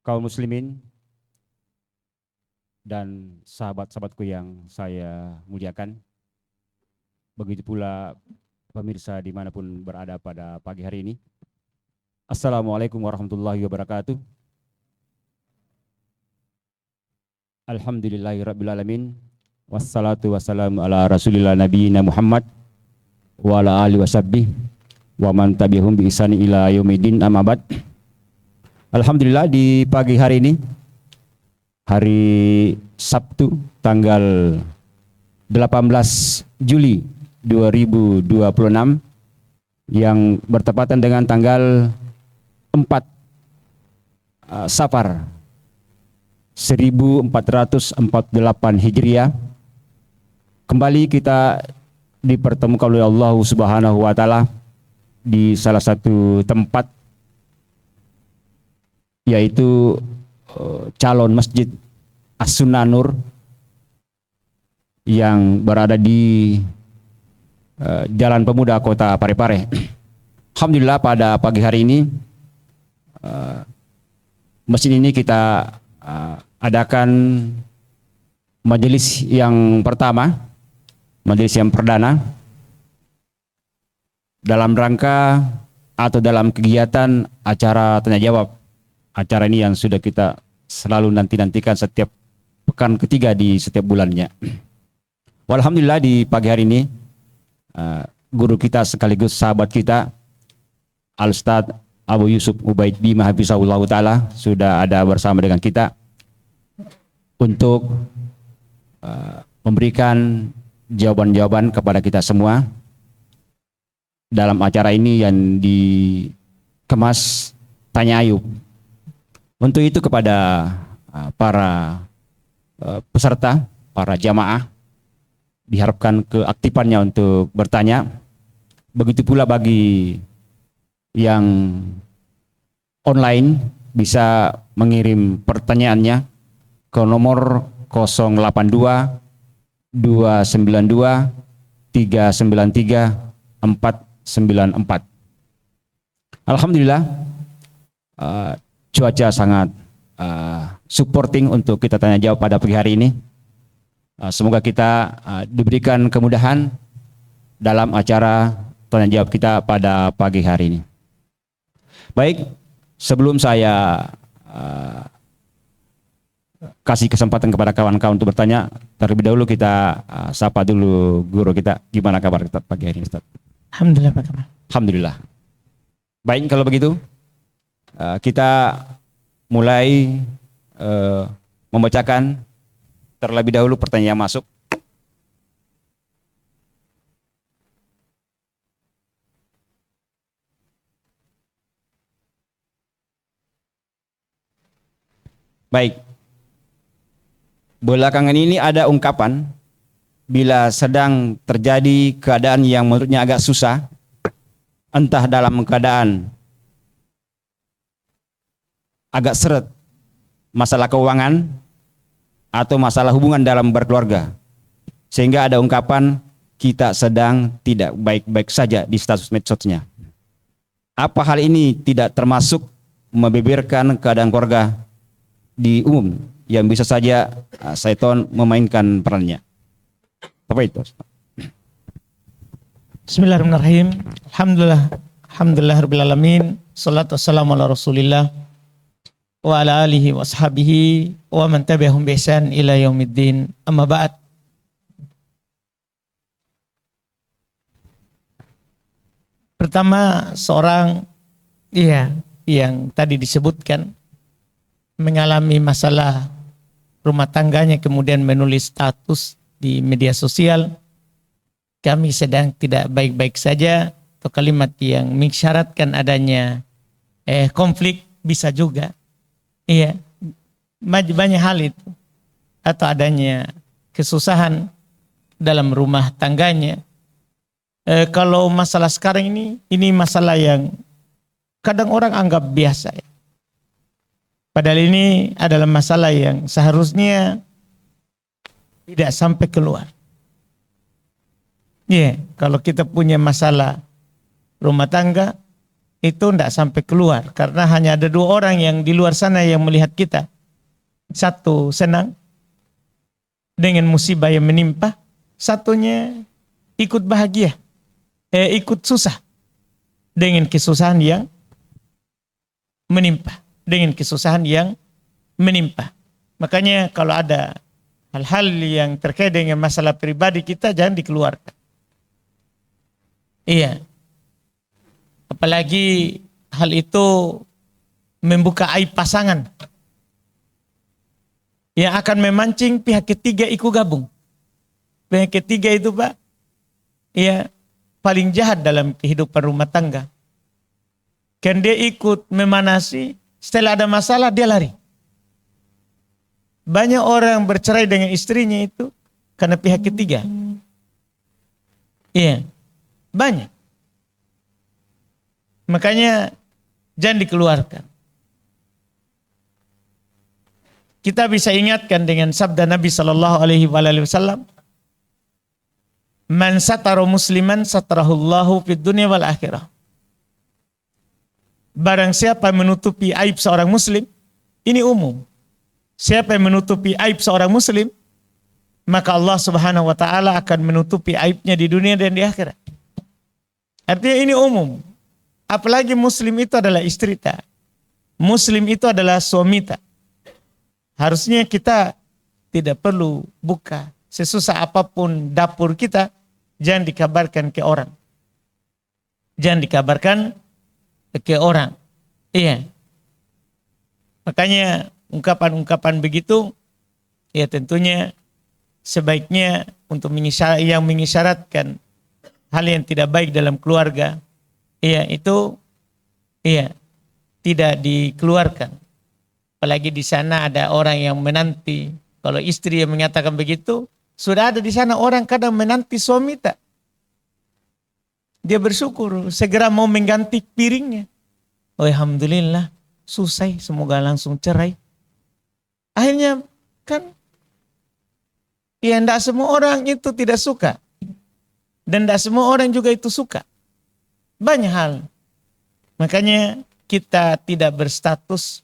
kaum muslimin dan sahabat-sahabatku yang saya muliakan. Begitu pula pemirsa dimanapun berada pada pagi hari ini. Assalamualaikum warahmatullahi wabarakatuh. Alhamdulillahirrabbilalamin. Wassalatu wassalamu ala rasulillah nabiyina Muhammad wa ala alihi washabbihi wa man tabi'ahum bi ihsani ila yaumidin, amma ba'd. Alhamdulillah, di pagi hari ini, hari Sabtu tanggal 18 Juli 2026 yang bertepatan dengan tanggal 4 Safar 1448 Hijriah, kembali kita dipertemukan oleh Allah Subhanahu wa taala di salah satu tempat, yaitu calon Masjid As-Sunnah Nur yang berada di Jalan Pemuda Kota Parepare. Alhamdulillah, pada pagi hari ini masjid ini kita adakan majelis yang pertama, majelis yang perdana dalam rangka atau dalam kegiatan acara tanya jawab. Acara ini yang sudah kita selalu nantikan setiap pekan ketiga di setiap bulannya. Alhamdulillah, di pagi hari ini guru kita sekaligus sahabat kita, Al-Ustadz Abu Yusuf Ubaid Bima Hafizahullah Ta'ala sudah ada bersama dengan kita untuk memberikan jawaban-jawaban kepada kita semua dalam acara ini yang dikemas Tanya Ayub. Untuk itu kepada para peserta, para jamaah, diharapkan keaktifannya untuk bertanya. Begitu pula bagi yang online bisa mengirim pertanyaannya ke nomor 082 292 393 494. Alhamdulillah, cuaca sangat supporting untuk kita tanya jawab pada pagi hari ini. Semoga kita diberikan kemudahan dalam acara tanya jawab kita pada pagi hari ini. Baik, sebelum saya kasih kesempatan kepada kawan-kawan untuk bertanya, terlebih dahulu kita sapa dulu guru kita. Gimana kabar kita pagi hari ini, Ustaz? Alhamdulillah, Pak Kamal. Alhamdulillah. Baik, kalau begitu kita mulai membacakan terlebih dahulu pertanyaan yang masuk. Baik. Belakangan ini ada ungkapan bila sedang terjadi keadaan yang menurutnya agak susah, entah dalam keadaan agak seret, masalah keuangan atau masalah hubungan dalam berkeluarga, sehingga ada ungkapan kita sedang tidak baik-baik saja di status medsosnya. Apa hal ini tidak termasuk membeberkan keadaan keluarga di umum yang bisa saja syaitan memainkan perannya? Apa itu? Bismillahirrahmanirrahim. Alhamdulillah rabbil alamin. Shalatu wassalamu ala Rasulillah wa ala alihi wa ashabihi wa man tabi'ahum bi ihsan ila yaumiddin. Amma ba'd. Pertama, seorang yang tadi disebutkan mengalami masalah rumah tangganya, kemudian menulis status di media sosial, kami sedang tidak baik-baik saja, atau kalimat yang mensyaratkan adanya konflik, bisa juga banyak hal itu, atau adanya kesusahan dalam rumah tangganya. Kalau masalah sekarang ini masalah yang kadang orang anggap biasa ya. Padahal ini adalah masalah yang seharusnya tidak sampai keluar. Kalau kita punya masalah rumah tangga, itu tidak sampai keluar. Karena hanya ada dua orang yang di luar sana yang melihat kita. Satu senang dengan musibah yang menimpa. Satunya ikut bahagia. Ikut susah dengan kesusahan yang menimpa. Dengan kesusahan yang menimpa. Makanya kalau ada hal-hal yang terkait dengan masalah pribadi kita jangan dikeluarkan. Iya. Apalagi hal itu membuka aib pasangan yang akan memancing pihak ketiga ikut gabung. Pihak ketiga itu Pak, ya paling jahat dalam kehidupan rumah tangga. Kan dia ikut memanasi, setelah ada masalah dia lari. Banyak orang bercerai dengan istrinya itu karena pihak ketiga. Iya, banyak. Makanya jangan dikeluarkan. Kita bisa ingatkan dengan sabda Nabi Sallallahu Alaihi Wasallam, "Man satara musliman satarahullahu fid dunya wal akhirah." Barang siapa menutupi aib seorang muslim, ini umum. Siapa yang menutupi aib seorang muslim, maka Allah Subhanahu wa taala akan menutupi aibnya di dunia dan di akhirat. Artinya ini umum. Apalagi muslim itu adalah istri ta. Muslim itu adalah suami ta. Harusnya kita tidak perlu buka sesusah apapun dapur kita, jangan dikabarkan ke orang. Jangan dikabarkan ke orang. Iya. Makanya ungkapan-ungkapan begitu, ya tentunya sebaiknya untuk yang mengisyaratkan hal yang tidak baik dalam keluarga, ya itu ya tidak dikeluarkan. Apalagi di sana ada orang yang menanti. Kalau istri yang mengatakan begitu, sudah ada di sana orang kadang menanti suami tak. Dia bersyukur segera mau mengganti piringnya. Oh, alhamdulillah, selesai, semoga langsung cerai. Akhirnya kan ya tidak semua orang itu tidak suka. Dan tidak semua orang juga itu suka. Banyak hal. Makanya kita tidak berstatus.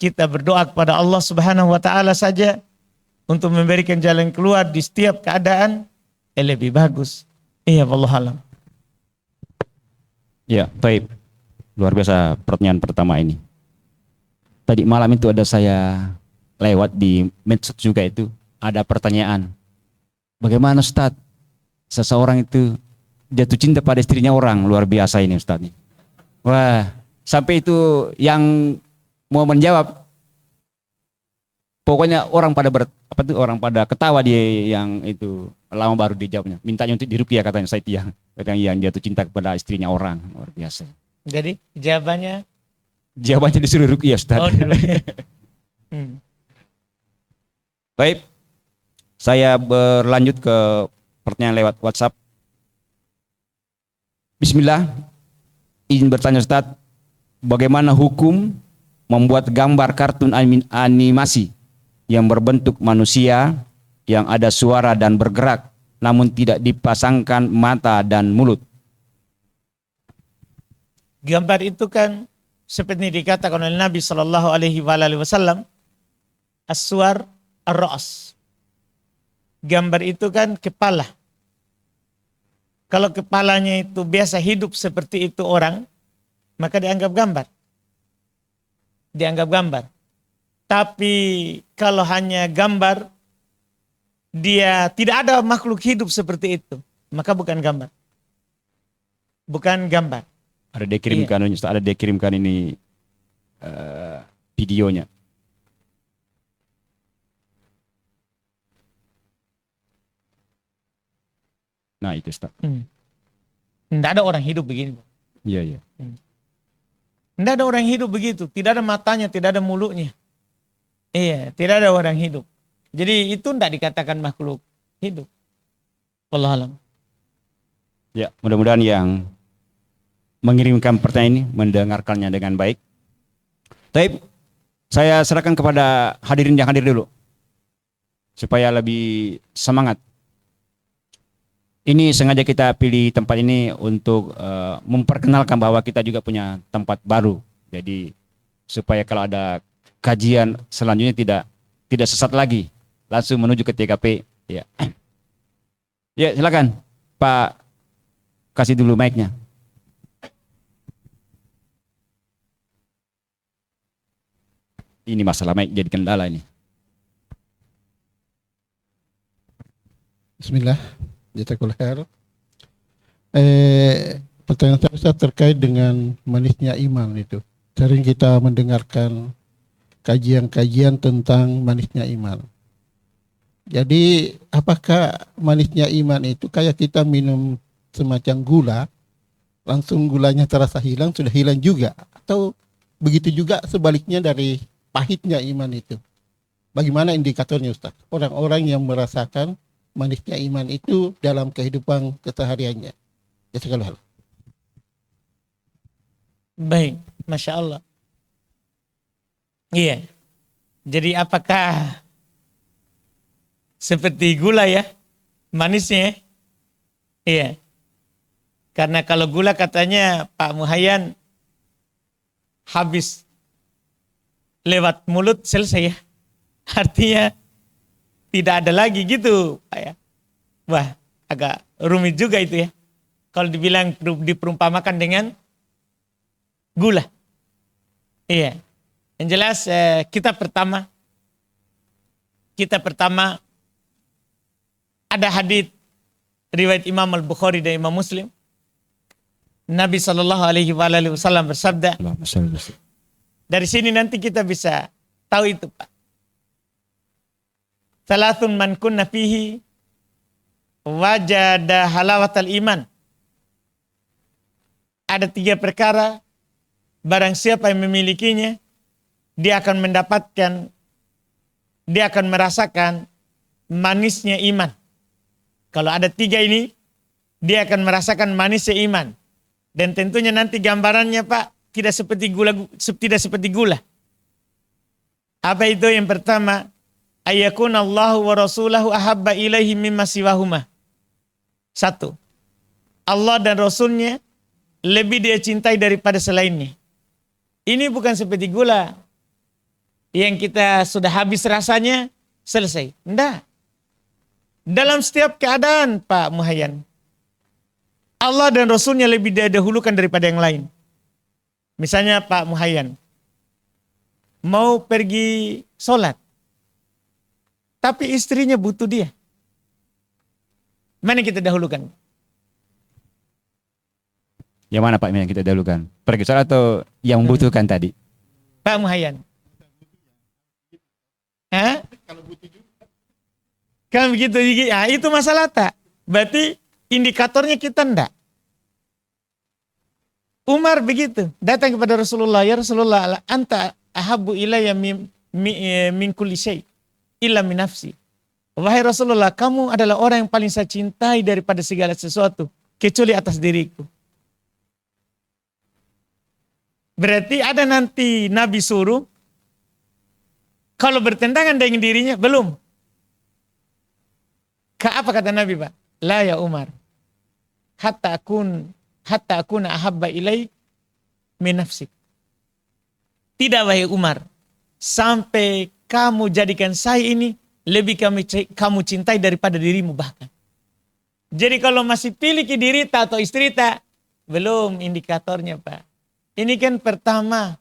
Kita berdoa kepada Allah Subhanahu wa taala saja untuk memberikan jalan keluar di setiap keadaan yang lebih bagus. Iya, wallahu alam. Ya, baik. Luar biasa pertanyaan pertama ini. Tadi malam itu ada saya lewat di medsos juga itu, ada pertanyaan. Bagaimana Ustaz? Seseorang itu jatuh cinta pada istrinya orang, luar biasa ini Ustaz. Wah, sampai itu yang mau menjawab, pokoknya orang pada ketawa dia yang itu, lama baru dijawabnya. Mintanya untuk diruqyah katanya Saitiah. Katanya yang jatuh cinta kepada istrinya orang, luar biasa. Jadi jawabannya disuruh ruqyah Ustaz. Oh, dulu. Baik, saya berlanjut ke pertanyaan lewat WhatsApp. Bismillah, izin bertanya Ustaz, bagaimana hukum membuat gambar kartun animasi yang berbentuk manusia, yang ada suara dan bergerak, namun tidak dipasangkan mata dan mulut? Gambar itu kan seperti dikatakan oleh Nabi Sallallahu Alaihi Wasallam, as-suwar ar-ra's. Gambar itu kan kepala. Kalau kepalanya itu biasa hidup seperti itu orang, maka dianggap gambar. Dianggap gambar. Tapi kalau hanya gambar, dia tidak ada makhluk hidup seperti itu, maka bukan gambar. Bukan gambar. Ada dikirimkan, iya. Ada dikirimkan ini videonya. Nah itu Ustaz. Tidak ada orang hidup begini. Iya. Tidak ada orang hidup begitu. Tidak ada matanya, tidak ada mulutnya. Iya, tidak ada orang hidup. Jadi itu tidak dikatakan makhluk hidup. Wallahu alam. Ya, mudah-mudahan yang mengirimkan pertanyaan ini mendengarkannya dengan baik. Baik, saya serahkan kepada hadirin yang hadir dulu supaya lebih semangat. Ini sengaja kita pilih tempat ini untuk memperkenalkan bahwa kita juga punya tempat baru. Jadi supaya kalau ada kajian selanjutnya tidak sesat lagi, langsung menuju ke TKP. Ya, ya silakan Pak, kasih dulu mic-nya. Ini masalah mic jadi kendala ini. Bismillah, jazakallah khair. Pertanyaan saya terkait dengan manisnya iman itu. Sering kita mendengarkan kajian-kajian tentang manisnya iman. Jadi apakah manisnya iman itu kayak kita minum semacam gula, langsung gulanya terasa hilang, sudah hilang juga? Atau begitu juga sebaliknya dari pahitnya iman itu? Bagaimana indikatornya Ustaz? Orang-orang yang merasakan manisnya iman itu dalam kehidupan kesehariannya. Jazakallah. Baik, Masya Allah. Iya. Jadi apakah seperti gula ya, manisnya? Iya. Karena kalau gula katanya Pak Muhayyan habis lewat mulut selesai ya. Artinya tidak ada lagi gitu Pak ya. Wah, agak rumit juga itu ya. Kalau dibilang diperumpamakan dengan gula. Iya. Yang jelas kita pertama ada hadits riwayat Imam Al-Bukhari dan Imam Muslim. Nabi Shallallahu Alaihi Wasallam bersabda. Dari sini nanti kita bisa tahu itu Pak. Salasun man kunna fihi wajada halawatal iman. Ada 3 perkara, barang siapa yang memilikinya, dia akan merasakan manisnya iman. Kalau ada 3 ini, dia akan merasakan manisnya iman. Dan tentunya nanti gambarannya Pak, tidak seperti gula. Apa itu? Yang pertama, ayyakun Allahu wa rasulahu ahabba ilaihi mimma siwahuma. 1. Allah dan Rasulnya lebih dia cintai daripada selainnya. Ini bukan seperti gula yang kita sudah habis rasanya, selesai. Tidak. Dalam setiap keadaan Pak Muhayyan, Allah dan Rasulnya lebih dia dahulukan daripada yang lain. Misalnya Pak Muhayyan mau pergi sholat, tapi istrinya butuh dia. Mana kita dahulukan? Yang mana Pak yang kita dahulukan? Pergi sholat atau yang membutuhkan tadi? Pak Muhayyan. Hah? Kan begitu. Ya, itu masalah tak. Berarti indikatornya kita enggak. Umar begitu. Datang kepada Rasulullah. Ya Rasulullah, anta ahabbu ilayya min kulli syai illa min nafsi. Wahai Rasulullah, kamu adalah orang yang paling saya cintai daripada segala sesuatu, kecuali atas diriku. Berarti ada nanti Nabi suruh, kalau bertentangan dengan dirinya, belum. Apa kata Nabi Pak? La ya Umar, hatta akuna ahabba ilaik min nafsik. Tidak wahai Umar, sampai kamu jadikan saya ini lebih kamu cintai daripada dirimu bahkan. Jadi kalau masih pilih ke diri atau istri tak, belum indikatornya Pak. Ini kan pertama.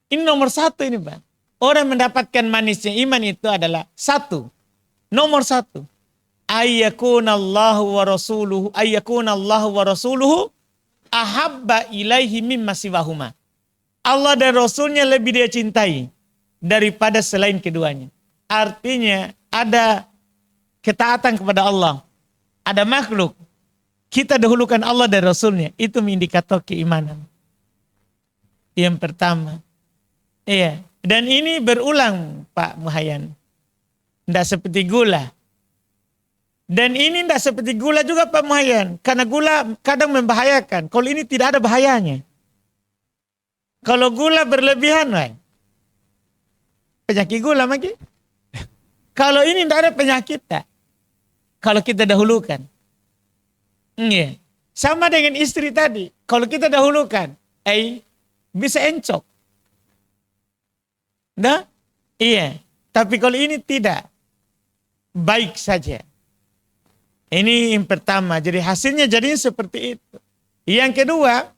Ini nomor 1 ini Pak. Orang mendapatkan manisnya iman itu adalah 1. Nomor 1. Ayyakunallahu wa rasuluhu ahabba ilaihi mimma siwahuma. Allah dan Rasulnya lebih dia cintai daripada selain keduanya. Artinya ada ketaatan kepada Allah. Ada makhluk. Kita dahulukan Allah dan Rasulnya. Itu indikator keimanan. Yang pertama. Iya. Dan ini berulang Pak Muhayyan. Tidak seperti gula. Dan ini tidak seperti gula juga Pak Muhayyan. Karena gula kadang membahayakan. Kalau ini tidak ada bahayanya. Kalau gula berlebihan, penyakit gula lagi. Kalau ini tidak ada penyakit tak. Kalau kita dahulukan. Iya. Sama dengan istri tadi. Kalau kita dahulukan, bisa encok. Nah, iya. Tapi kalau ini tidak. Baik saja. Ini yang pertama. Jadi hasilnya jadinya seperti itu. Yang kedua,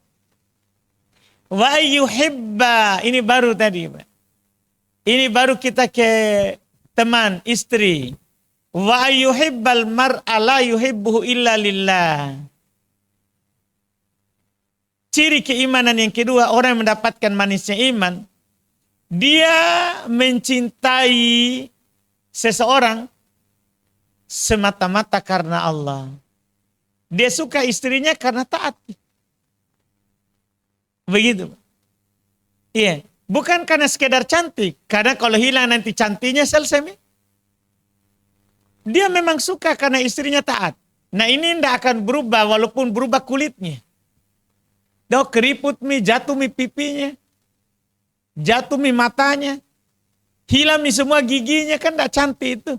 wa yuhibba. Ini baru tadi, Pak. Ini baru kita ke teman, istri. Wa yuhibbal mar'a la yuhibbuhu illa lillah. Ciri keimanan yang kedua, orang yang mendapatkan manisnya iman, dia mencintai seseorang semata-mata karena Allah. Dia suka istrinya karena taat. Begitu. Iya. Bukan karena sekedar cantik. Karena kalau hilang nanti cantiknya selesai. Dia memang suka karena istrinya taat. Nah ini tidak akan berubah walaupun berubah kulitnya. Dok keriput jatuh pipinya. Jatuh matanya. Hilang semua giginya, kan tidak cantik itu.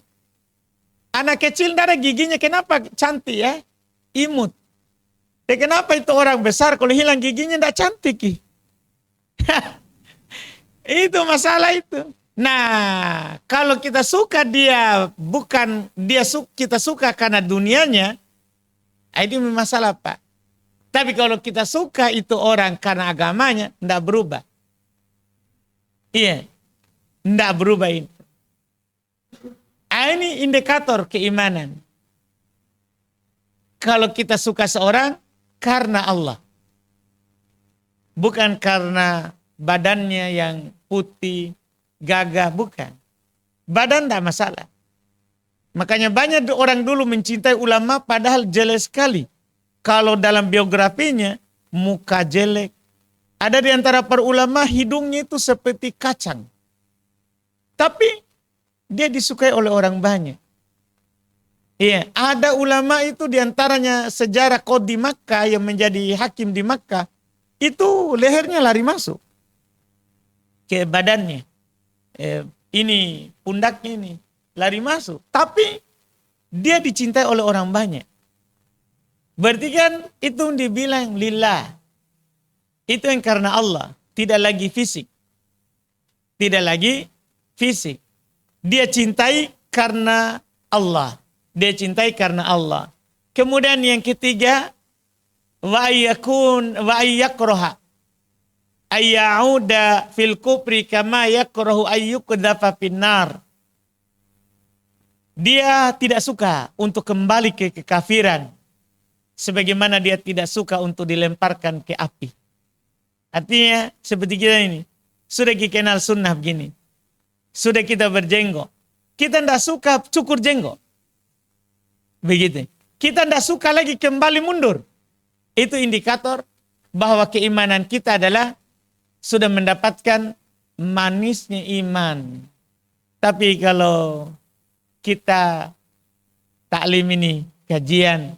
Anak kecil tidak ada giginya, kenapa cantik ya? Imut. Kenapa itu orang besar kalau hilang giginya tidak cantik? Itu masalah itu. Nah, kalau kita suka dia, bukan kita suka karena dunianya, itu masalah, Pak. Tapi kalau kita suka itu orang karena agamanya, tidak berubah. Iya, tidak berubah itu. Ini indikator keimanan. Kalau kita suka seorang karena Allah. Bukan karena badannya yang putih, gagah, bukan. Badan tidak masalah. Makanya banyak orang dulu mencintai ulama padahal jelek sekali. Kalau dalam biografinya, muka jelek. Ada di antara para ulama hidungnya itu seperti kacang. Tapi dia disukai oleh orang banyak. Iya, ada ulama itu diantaranya sejarah Qadhi Makkah yang menjadi hakim di Makkah. Itu lehernya lari masuk ke badannya. Ini pundaknya ini lari masuk. Tapi dia dicintai oleh orang banyak. Berarti kan itu dibilang lillah. Itu yang karena Allah. Tidak lagi fisik. Tidak lagi fisik. Dia cintai karena Allah. Dia cintai karena Allah. Kemudian yang ketiga, wa ayyakraha ayyauda fil kufri kama yakrahu ayyukdafa finnar. Dia tidak suka untuk kembali ke kekafiran sebagaimana dia tidak suka untuk dilemparkan ke api. Artinya seperti kita ini, sudah kita kenal sunnah begini. Sudah kita berjenggot. Kita tidak suka cukur jenggot. Begitu. Kita tidak suka lagi kembali mundur. Itu indikator bahwa keimanan kita adalah sudah mendapatkan manisnya iman. Tapi kalau kita taklim ini, kajian,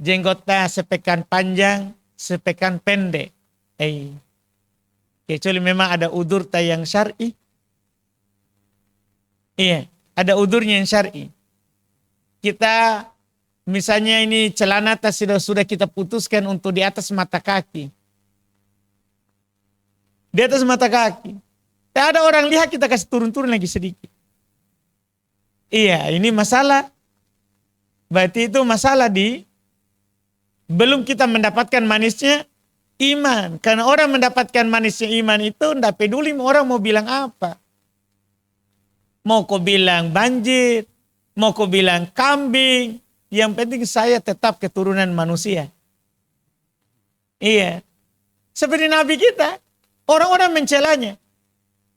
jenggotnya sepekan panjang, sepekan pendek. Kecuali memang ada udur yang syar'i. Iya, ada udurnya yang syar'i. Kita misalnya ini celana sudah kita putuskan untuk di atas mata kaki. Di atas mata kaki. Tak ada orang lihat, kita kasih turun-turun lagi sedikit. Iya, ini masalah. Berarti itu masalah belum kita mendapatkan manisnya iman. Karena orang mendapatkan manisnya iman itu tidak peduli orang mau bilang apa. Mau kau bilang banjir, mau kau bilang kambing, yang penting saya tetap keturunan manusia. Iya. Seperti Nabi kita, orang-orang mencelanya.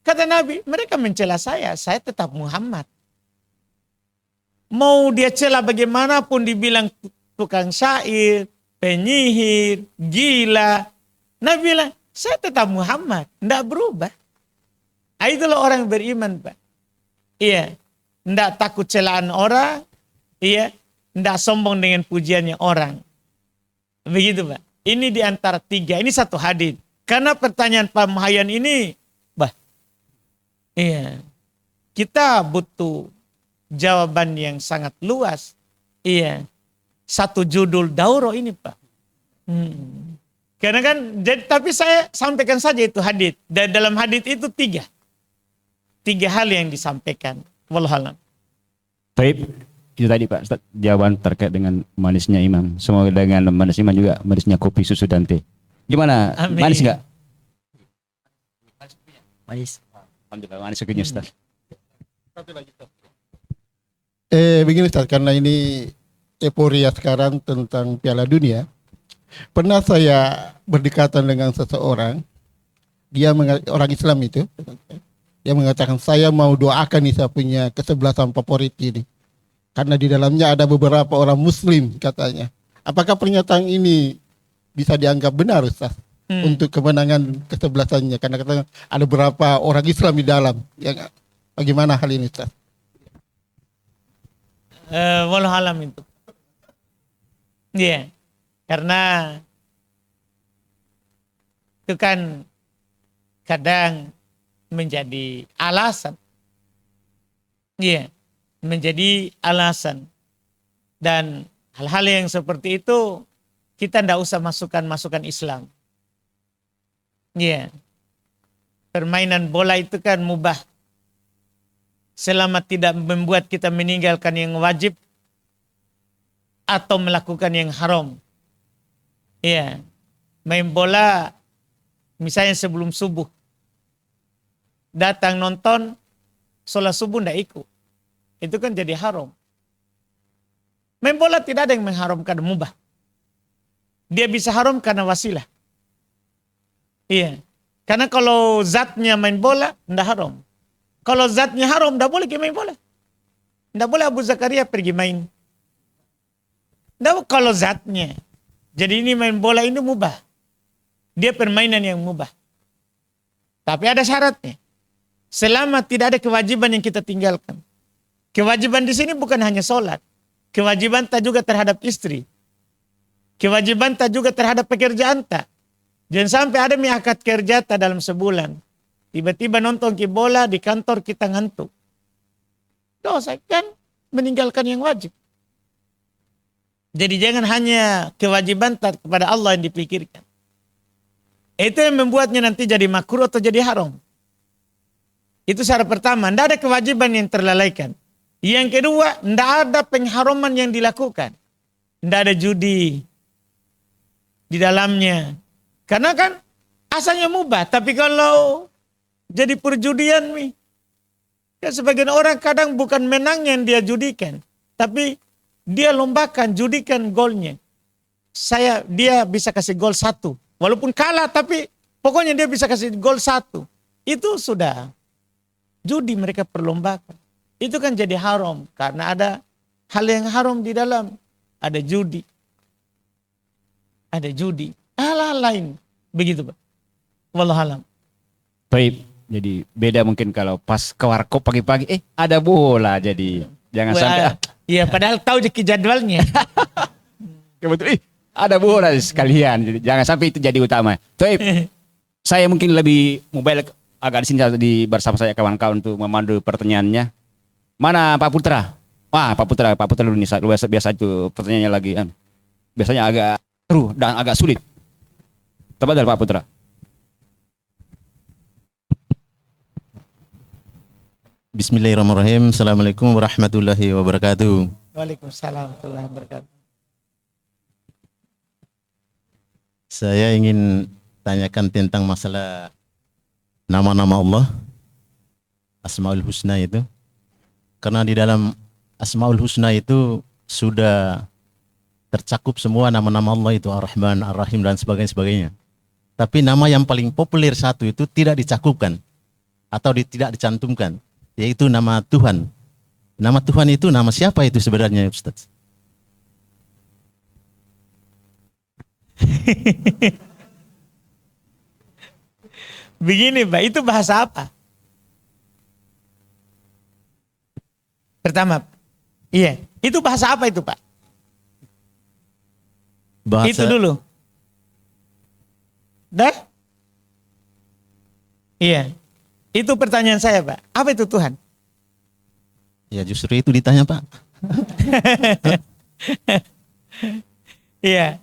Kata Nabi, mereka mencela saya tetap Muhammad. Mau dia cela bagaimanapun dibilang tukang syair, penyihir, gila. Nabi bilang, saya tetap Muhammad, tidak berubah. Itulah orang beriman, Pak. Iya, tidak takut celaan orang, iya, tidak sombong dengan pujiannya orang. Begitu, Pak. Ini di antara tiga, ini satu hadis. Karena pertanyaan Pak Muhayyan ini, iya, kita butuh jawaban yang sangat luas. Iya, satu judul dauro ini Pak. Karena kan, tapi saya sampaikan saja itu hadits. Dan dalam hadits itu tiga hal yang disampaikan. Wallahualam. Baik, itu tadi Pak Ustaz, jawaban terkait dengan manisnya iman. Semoga dengan manis iman juga manisnya kopi, susu, dan teh. Gimana? Amin. Manis nggak? Manis. Alhamdulillah, manis kopinya Ustaz. Begini Ustaz, karena ini euforia sekarang tentang Piala Dunia. Pernah saya berdekatan dengan seseorang, orang Islam itu, dia mengatakan saya mau doakan nih saya punya kesebelasan favorit ini, karena di dalamnya ada beberapa orang Muslim katanya. Apakah pernyataan ini bisa dianggap benar Ustaz untuk kemenangan kesebelasannya? Karena katanya ada beberapa orang Islam di dalam. Yang bagaimana hal ini Ustaz? Wallahualam itu. Iya. Karena itu kan kadang menjadi alasan. Iya, menjadi alasan. Dan hal-hal yang seperti itu kita tidak usah masukkan Islam. Iya. Permainan bola itu kan mubah. Selama tidak membuat kita meninggalkan yang wajib atau melakukan yang haram. Iya, main bola misalnya sebelum subuh, datang nonton, sholat subuh ndak ikut, itu kan jadi haram. Main bola tidak ada yang mengharamkan, mubah. Dia bisa haram karena wasilah. Iya, karena kalau zatnya main bola ndak haram. Kalau zatnya haram ndak boleh main bola. Ndak boleh Abu Zakaria pergi main. Ndak kalau zatnya. Jadi ini main bola ini mubah. Dia permainan yang mubah. Tapi ada syaratnya. Selama tidak ada kewajiban yang kita tinggalkan. Kewajiban di sini bukan hanya sholat. Kewajiban tak juga terhadap istri. Kewajiban tak juga terhadap pekerjaan tak. Jangan sampai ada akad kerja tak dalam sebulan. Tiba-tiba nonton ke bola di kantor kita ngantuk. Dosa kan meninggalkan yang wajib. Jadi jangan hanya kewajiban kepada Allah yang dipikirkan. Itu yang membuatnya nanti jadi makruh atau jadi haram. Itu syarat pertama. Tidak ada kewajiban yang terlalaikan. Yang kedua, tidak ada pengharaman yang dilakukan. Tidak ada judi di dalamnya. Karena kan asalnya mubah. Tapi kalau jadi perjudian, kan sebagian orang kadang bukan menang yang dia judikan. Tapi dia lombakan, judikan golnya. Dia bisa kasih gol 1. Walaupun kalah, tapi pokoknya dia bisa kasih gol 1. Itu sudah judi mereka perlombakan. Itu kan jadi haram. Karena ada hal yang haram di dalam. Ada judi. Ada judi. Hal-hal lain. Begitu Pak. Wallahualam. Baik, jadi beda mungkin kalau pas ke warkop pagi-pagi, ada bola jadi. Jangan sampai iya, padahal tahu jadwalnya. kebetulan ada bola sekalian. Jadi jangan sampai itu jadi utama. Tapi saya mungkin lebih mobile agak di sini di bersama saya kawan-kawan untuk memandu pertanyaannya. Mana Pak Putra? Pak Putra dulu nih. Biasa itu pertanyaannya lagi. Biasanya agak seru dan agak sulit. Tafadhal Pak Putra. Bismillahirrahmanirrahim. Assalamualaikum warahmatullahi wabarakatuh. Waalaikumsalam warahmatullahi wabarakatuh. Saya ingin tanyakan tentang masalah nama-nama Allah, Asmaul Husna itu. Karena di dalam Asmaul Husna itu sudah tercakup semua nama-nama Allah itu, Ar-Rahman, Ar-Rahim dan sebagainya. Tapi nama yang paling populer satu itu tidak dicakupkan atau tidak dicantumkan, yaitu nama Tuhan. Nama Tuhan itu nama siapa itu sebenarnya Ustaz? Begini Pak, itu bahasa apa? Pertama, iya, itu bahasa apa itu Pak? Bahasa, itu dulu. Dah? Iya, itu pertanyaan saya Pak. Apa itu Tuhan? ya justru itu ditanya Pak. Iya.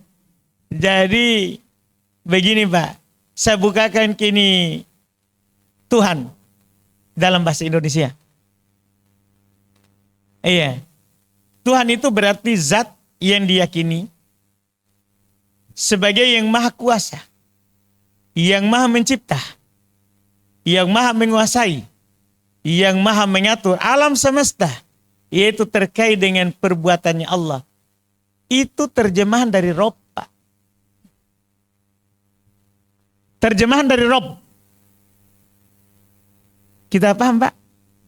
Jadi begini Pak, saya bukakan kini Tuhan dalam bahasa Indonesia. Iya. Tuhan itu berarti zat yang diyakini sebagai yang maha kuasa, yang maha mencipta, yang maha menguasai, yang maha mengatur alam semesta, yaitu terkait dengan perbuatannya Allah. Itu terjemahan dari Rob, Pak. Terjemahan dari Rob. Kita paham, Pak?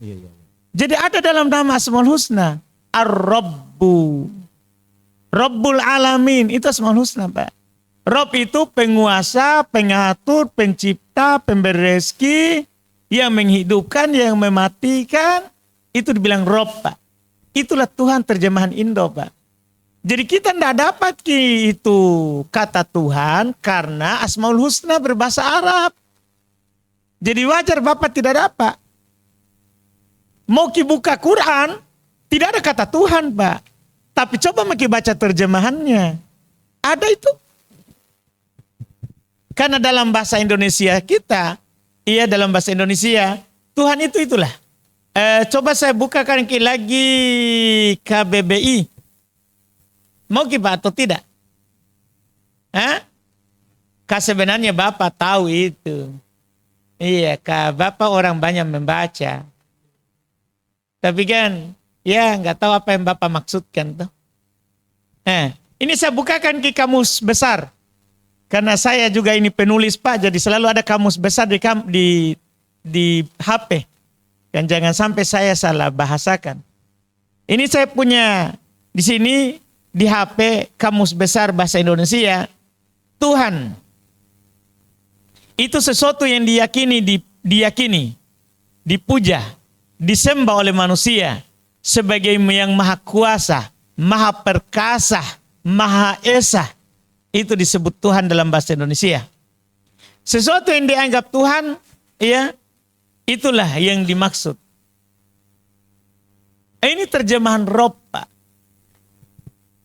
Iya. Jadi ada dalam nama Asmaul Husna Ar-Rabbu, Rabbul Alamin, itu Asmaul Husna, Pak. Rob itu penguasa, pengatur, pencipta, pemberi rezeki, yang menghidupkan, yang mematikan, itu dibilang Rob, Pak. Itulah Tuhan terjemahan Indo, Pak. Jadi kita tidak dapat itu kata Tuhan karena Asmaul Husna berbahasa Arab. Jadi wajar Bapak tidak dapat. Mau buka Quran, tidak ada kata Tuhan, Pak. Tapi coba mau baca terjemahannya. Ada itu. Karena dalam bahasa Indonesia kita, dalam bahasa Indonesia, Tuhan itu itulah. Coba saya bukakan lagi KBBI. Mau Pak atau tidak? Sebenarnya Bapak tahu itu. Iya, Bapak orang banyak membaca. Tapi kan, nggak tahu apa yang Bapak maksudkan tuh. Ini saya bukakan ke kamus besar. Karena saya juga ini penulis Pak, jadi selalu ada kamus besar di HP. Dan jangan sampai saya salah bahasakan. Ini saya punya di sini di HP kamus besar bahasa Indonesia. Tuhan itu sesuatu yang diyakini, dipuja, disembah oleh manusia sebagai yang maha kuasa, maha perkasa, maha esa. Itu disebut Tuhan dalam bahasa Indonesia. Sesuatu yang dianggap Tuhan, itulah yang dimaksud. Ini terjemahan Rob, Pak.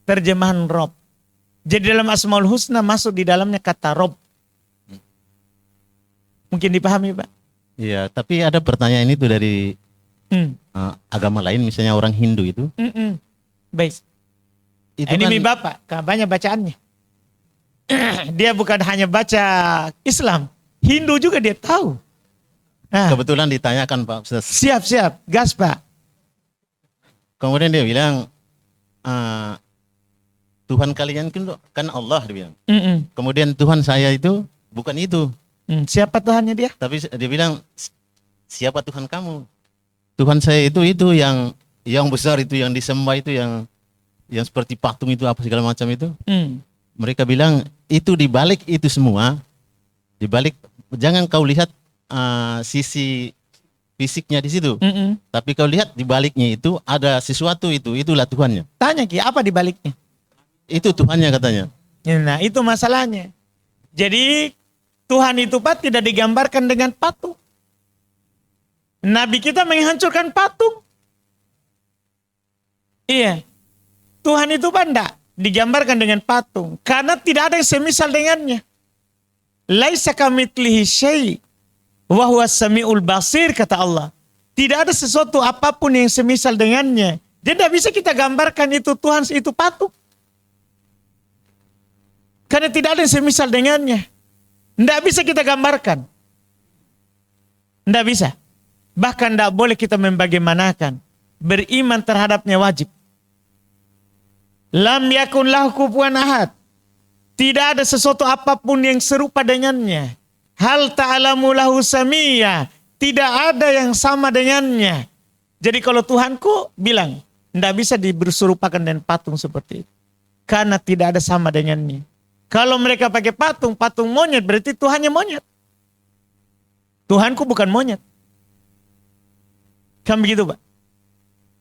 Terjemahan Rob. Jadi dalam Asmaul Husna masuk di dalamnya kata Rob. Mungkin dipahami, Pak? Iya, tapi ada pertanyaan itu dari agama lain, misalnya orang Hindu itu. Baik. Itu Ini kan, Bapak, banyak bacaannya. Dia bukan hanya baca Islam, Hindu juga dia tahu. kebetulan ditanyakan Pak Ustaz. Siap, gas Pak. Kemudian dia bilang, Tuhan kalian kan Allah, dia bilang. Kemudian Tuhan saya itu bukan itu. Siapa Tuhannya dia? Tapi dia bilang, siapa Tuhan kamu? Tuhan saya itu yang besar itu, yang disembah itu, yang seperti patung itu, apa segala macam itu. Mereka bilang, itu dibalik itu semua, dibalik, jangan kau lihat sisi fisiknya di situ. Tapi kau lihat di baliknya itu ada sesuatu itulah Tuhannya. Tanya Ki, apa di baliknya? Itu Tuhannya katanya. Nah, itu masalahnya. Jadi Tuhan itu Pak tidak digambarkan dengan patung. Nabi kita menghancurkan patung. Iya. Tuhan itu Pak enggak digambarkan dengan patung karena tidak ada yang semisal dengannya. Laisa kamitslihi syai' wa huwas samiul basir, kata Allah. Tidak ada sesuatu apapun yang semisal dengannya. Jadi tidak bisa kita gambarkan itu Tuhan itu patung. Karena tidak ada yang semisal dengannya. Tidak bisa kita gambarkan. Tidak bisa. Bahkan tidak boleh kita membagaimanakan. Beriman terhadapnya wajib. Lam yakun lahu kufuwan ahad. Tidak ada sesuatu apapun yang serupa dengannya. Hal ta'alamu lahu samiyya. Tidak ada yang sama dengannya. Jadi kalau Tuhanku bilang, tidak bisa diserupakan dengan patung seperti itu. Karena tidak ada sama dengannya. Kalau mereka pakai patung monyet, berarti Tuhannya monyet. Tuhanku bukan monyet. Kan begitu Pak?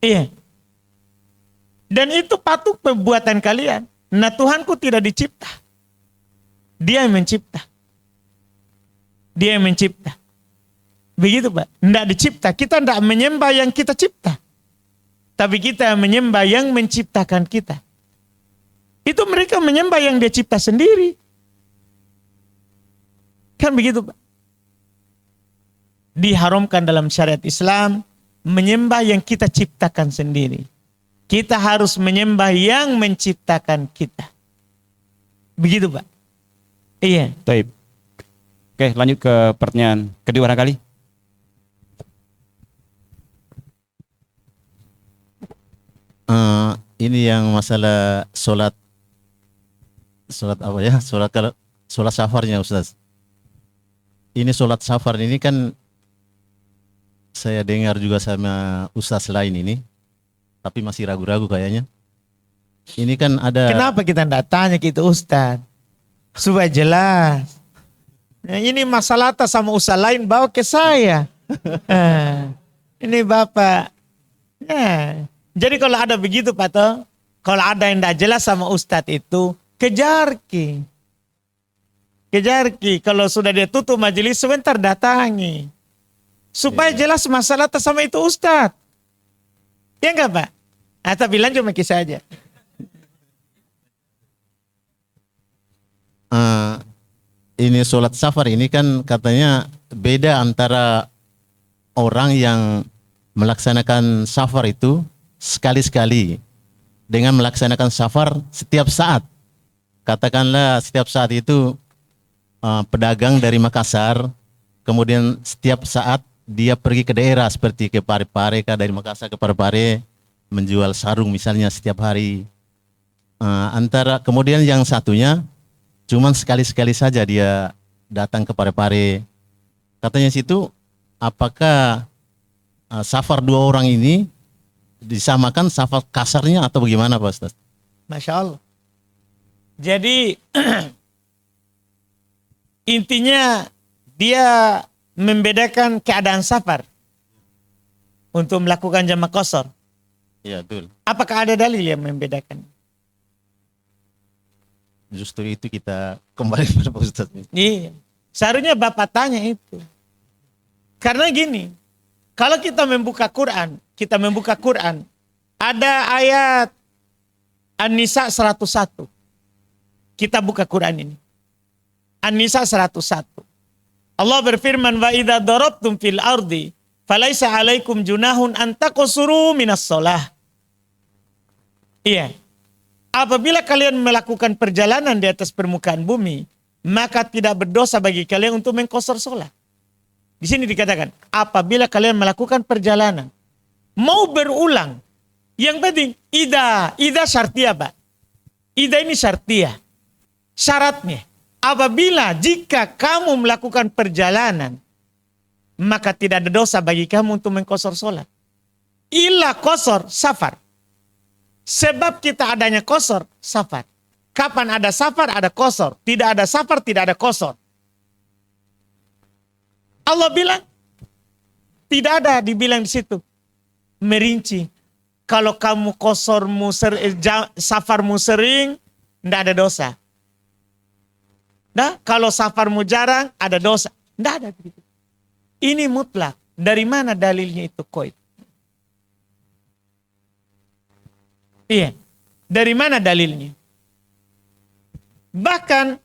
Iya. Dan itu patung perbuatan kalian. Nah Tuhanku tidak dicipta. Dia yang mencipta. Dia yang mencipta. Begitu Pak. Tidak dicipta. Kita tidak menyembah yang kita cipta. Tapi kita menyembah yang menciptakan kita. Itu mereka menyembah yang dia cipta sendiri. Kan begitu, Pak? Diharamkan dalam syariat Islam menyembah yang kita ciptakan sendiri. Kita harus menyembah yang menciptakan kita. Begitu, Pak? Iya. Taib. Oke, lanjut ke pertanyaan kedua barangkali. Ini yang masalah sholat apa ya? Sholat safarnya, Ustaz. Ini sholat safar ini kan saya dengar juga sama Ustaz lain ini, tapi masih ragu-ragu kayaknya. Ini kan ada. Kenapa kita tidak tanya ke itu Ustaz? Supaya jelas. Nah, ini masalah atas sama Ustaz lain bawa ke saya. Ini Bapak. Nah, jadi kalau ada begitu Pak toh, kalau ada yang tidak jelas sama Ustaz itu, kejar ki. Kalau sudah dia tutup majelis sebentar datangi. Supaya jelas masalah atas sama itu Ustaz. Ya enggak Pak? Atau bilang cuma kisah aja. Ini sholat safar ini kan katanya beda antara orang yang melaksanakan safar itu sekali-sekali dengan melaksanakan safar setiap saat. Katakanlah setiap saat itu pedagang dari Makassar, kemudian setiap saat dia pergi ke daerah seperti ke Parepare, dari Makassar ke Parepare menjual sarung misalnya setiap hari. Kemudian yang satunya cuman sekali-sekali saja dia datang ke Parepare. Katanya situ, apakah safar dua orang ini disamakan safar kasarnya atau bagaimana Pak Ustaz? Masya Allah. Jadi intinya dia membedakan keadaan safar untuk melakukan jamak qasar. Iya, betul. Apakah ada dalil yang membedakan? Justru itu kita kembali pada Pak Ustaz. Iya. Seharusnya Bapak tanya itu. Karena gini, kalau kita membuka Quran, ada ayat An-Nisa 101. Kita buka Quran ini. An-Nisa 101. Allah berfirman, wa idza darabtum fil ardi falaisa 'alaikum junahun an taqsuru minas shalah. Iya. Apabila kalian melakukan perjalanan di atas permukaan bumi, maka tidak berdosa bagi kalian untuk mengqasar salat. Di sini dikatakan, apabila kalian melakukan perjalanan, mau berulang, yang penting ida syartiyah, Pak. Ida ini syartiyah. Syaratnya, apabila jika kamu melakukan perjalanan, maka tidak ada dosa bagi kamu untuk mengqasar salat. Illa qasar safar. Sebab kita adanya qasar, safar. Kapan ada safar, ada qasar. Tidak ada safar, tidak ada qasar. Allah bilang, tidak ada dibilang di situ. Merinci. Kalau kamu qasarmu safarmu sering, tidak ada dosa. Nah, kalau safarmu jarang, ada dosa. Tidak ada begitu. Ini mutlak. Dari mana dalilnya itu qaid? Iya. Dari mana dalilnya? Bahkan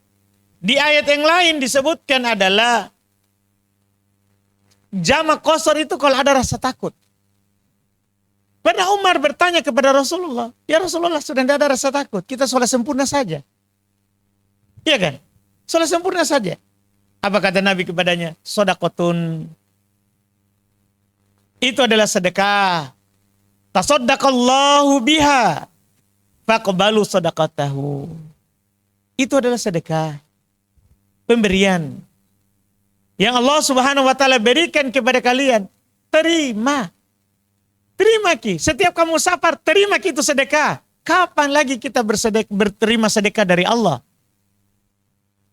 di ayat yang lain disebutkan adalah jamak qasar itu kalau ada rasa takut. Pada Umar bertanya kepada Rasulullah, ya Rasulullah sudah tidak ada rasa takut, kita sholat sempurna saja. Iya kan? Sholat sempurna saja. Apa kata Nabi kepadanya? Shadaqatun. Itu adalah sedekah. Tasaddaqallahu biha faqbalu sadaqatahu. Itu adalah sedekah. Pemberian yang Allah Subhanahu wa taala berikan kepada kalian. Terima. Terima ki. Setiap kamu safar, terima ki itu sedekah. Kapan lagi kita berterima sedekah dari Allah?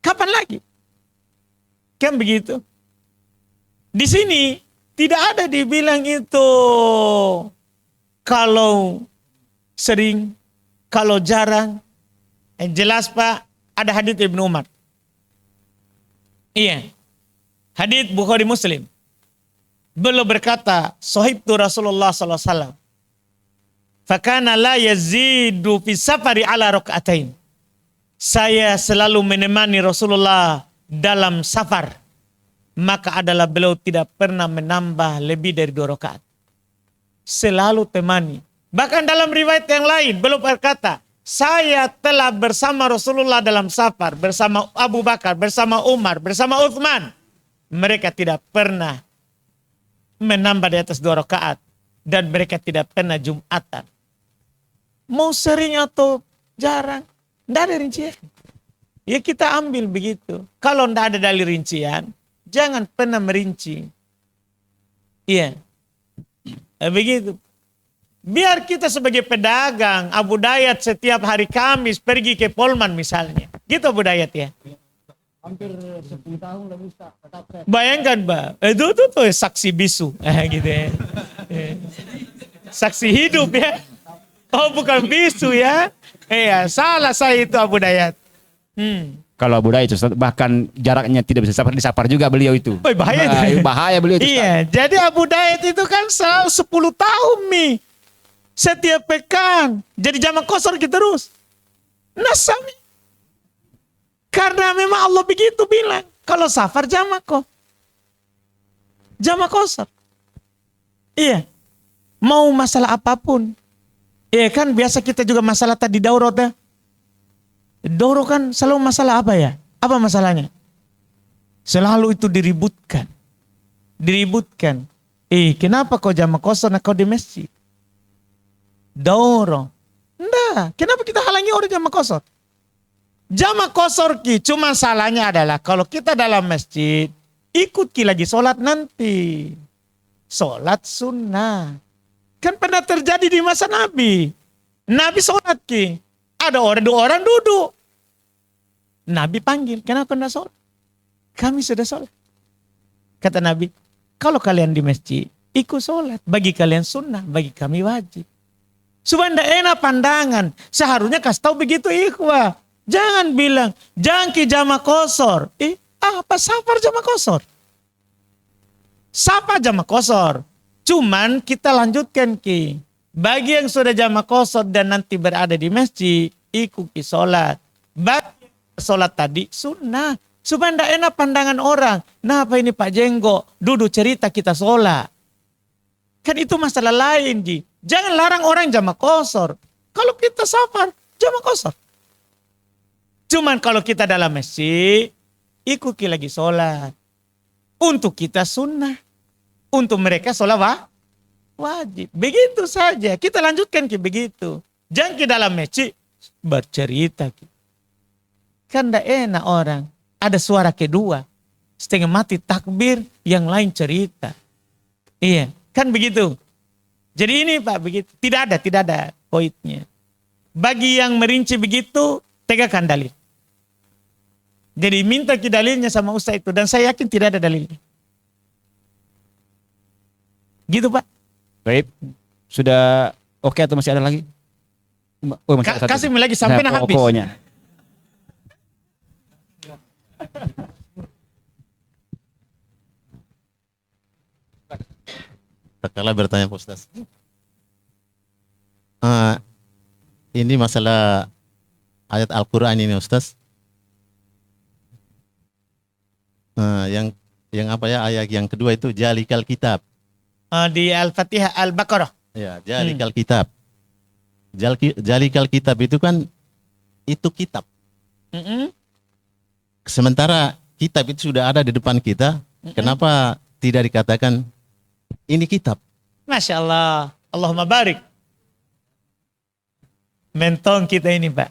Kapan lagi? Kan begitu. Di sini tidak ada dibilang itu kalau sering, kalau jarang. Yang jelas Pak, ada hadits Ibnu Umar. Iya. Hadits Bukhari Muslim. Beliau berkata, sahibtu Rasulullah SAW. fakana la yazidu fi safari ala rakaatain. Saya selalu menemani Rasulullah dalam safar, maka adalah beliau tidak pernah menambah lebih dari 2 rakaat. Selalu temani. Bahkan dalam riwayat yang lain beliau berkata, saya telah bersama Rasulullah dalam safar, bersama Abu Bakar, bersama Umar, bersama Uthman. Mereka tidak pernah menambah di atas 2 rakaat. Dan mereka tidak pernah Jumatan. Mau sering atau jarang, tidak ada rincian. Ya kita ambil begitu. Kalau tidak ada dalil rincian, jangan pernah merinci. Iya. Begitu. Biar kita sebagai pedagang, Abu Dayat setiap hari Kamis pergi ke Polman misalnya. Gitu Abu Dayat ya. Hampir 10 tahun lebih Ustaz. Bayangkan Mbak, itu tuh saksi bisu. Gitu ya. Saksi hidup ya. Oh bukan bisu ya. Iya, salah saya itu Abu Dayat. Kalau Abu Dayat Ustaz, bahkan jaraknya tidak bisa disapar juga beliau itu. Oh, bahaya. Bahaya beliau itu. Ustaz. Iya, jadi Abu Dayat itu kan selalu 10 tahun nih. Setiap pekan. Jadi jamak kosor kita terus. Nasami. Karena memang Allah begitu bilang. Kalau safar jamak kok. Jamak kosor. Iya. Mau masalah apapun. Iya kan biasa kita juga masalah tadi daurah ya. Daurah kan selalu masalah apa ya? Apa masalahnya? Selalu itu diributkan. Diributkan. Kenapa kau jamak kosor nak kau di masjid? Daurah. Enggak. Kenapa kita halangi orang jamak kosor? Jamak kosor ki. Cuma salahnya adalah kalau kita dalam masjid. Ikut ki lagi sholat nanti. Sholat sunnah. Kan pernah terjadi di masa Nabi. Nabi sholat ki. Ada orang 2 orang duduk. Nabi panggil. Kenapa anda sholat? Kami sudah sholat. Kata Nabi. Kalau kalian di masjid. Ikut sholat. Bagi kalian sunnah. Bagi kami wajib. Supaya tidak enak pandangan. Seharusnya kasih tahu begitu ikhwah. Jangan bilang. Jangan ki jamak kosor. Apa safar jamak kosor? Safar jamak kosor. Cuman kita lanjutkan ki. Bagi yang sudah jamak kosor dan nanti berada di masjid. Ikuti sholat. Bagi sholat tadi sunnah. Supaya tidak enak pandangan orang. Nah apa ini Pak Jenggo. Duduk cerita kita sholat. Kan itu masalah lain Ji. Jangan larang orang jamak kosor. Kalau kita safar, jamak kosor. Cuman kalau kita dalam masjid, ikuti lagi sholat. Untuk kita sunnah. Untuk mereka sholat wajib. Begitu saja. Kita lanjutkan ke begitu. Jangan ke dalam masjid, bercerita. Kan tidak enak orang. Ada suara kedua. Setengah mati takbir, yang lain cerita. Iya, kan begitu. Jadi ini Pak begitu. Tidak ada poinnya. Bagi yang merinci begitu, tegakkan dalil. Jadi minta ke dalilnya sama Ustaz itu. Dan saya yakin tidak ada dalilnya. Gitu Pak. Baik. Sudah oke atau masih ada lagi? Oh, masih ada satu. Kasih lagi sampai nah, habis. Pokoknya. Tak kalah bertanya Pak Ustaz. Ini masalah ayat Al-Quran ini Ustaz. Yang apa ya, ayat yang kedua itu Jalikal Kitab. Di Al-Fatihah Al-Baqarah. Ya, Jalikal Kitab. Jalikal Kitab itu kan itu kitab. Sementara kitab itu sudah ada di depan kita. Kenapa tidak dikatakan ini kitab? Masya Allah. Allahumma barik. Mentong kita ini Pak.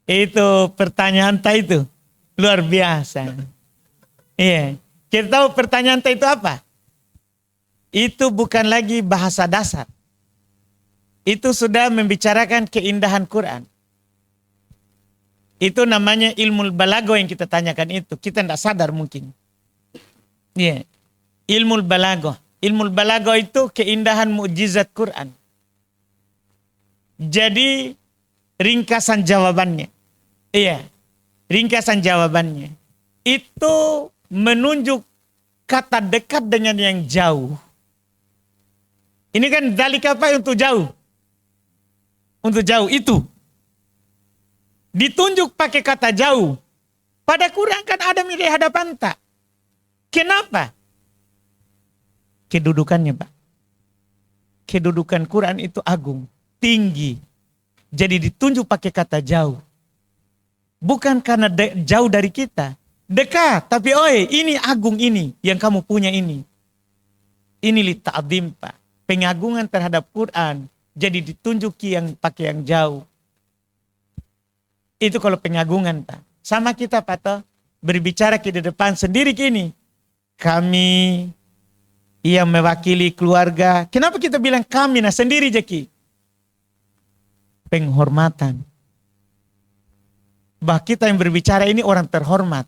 Itu pertanyaan itu luar biasa. Iya. Kita tahu pertanyaan itu apa? Itu bukan lagi bahasa dasar. Itu sudah membicarakan keindahan Quran. Itu namanya ilmu balago yang kita tanyakan itu. Kita tidak sadar mungkin. Iya. Ilmu balago. Ilmu balago itu keindahan mukjizat Quran. Jadi ringkasan jawabannya. Iya. Ringkasan jawabannya. Itu menunjuk kata dekat dengan yang jauh. Ini kan dalika apa? Untuk jauh. Untuk jauh itu. Ditunjuk pakai kata jauh. Pada Quran kan ada di hadapan tak. Kenapa? Kedudukannya, Pak. Kedudukan Quran itu agung, tinggi. Jadi ditunjuk pakai kata jauh. Bukan karena jauh dari kita. Dekat, tapi ini agung ini yang kamu punya ini. Ini li ta'zim, Pak. Pengagungan terhadap Quran. Jadi ditunjuk yang pakai yang jauh. Itu kalau pengagungan, Pak. Sama kita, Pak, toh, berbicara ke depan sendiri gini. Kami yang mewakili keluarga. Kenapa kita bilang kami? Nah sendiri Jeki. Penghormatan. Bah kita yang berbicara ini orang terhormat.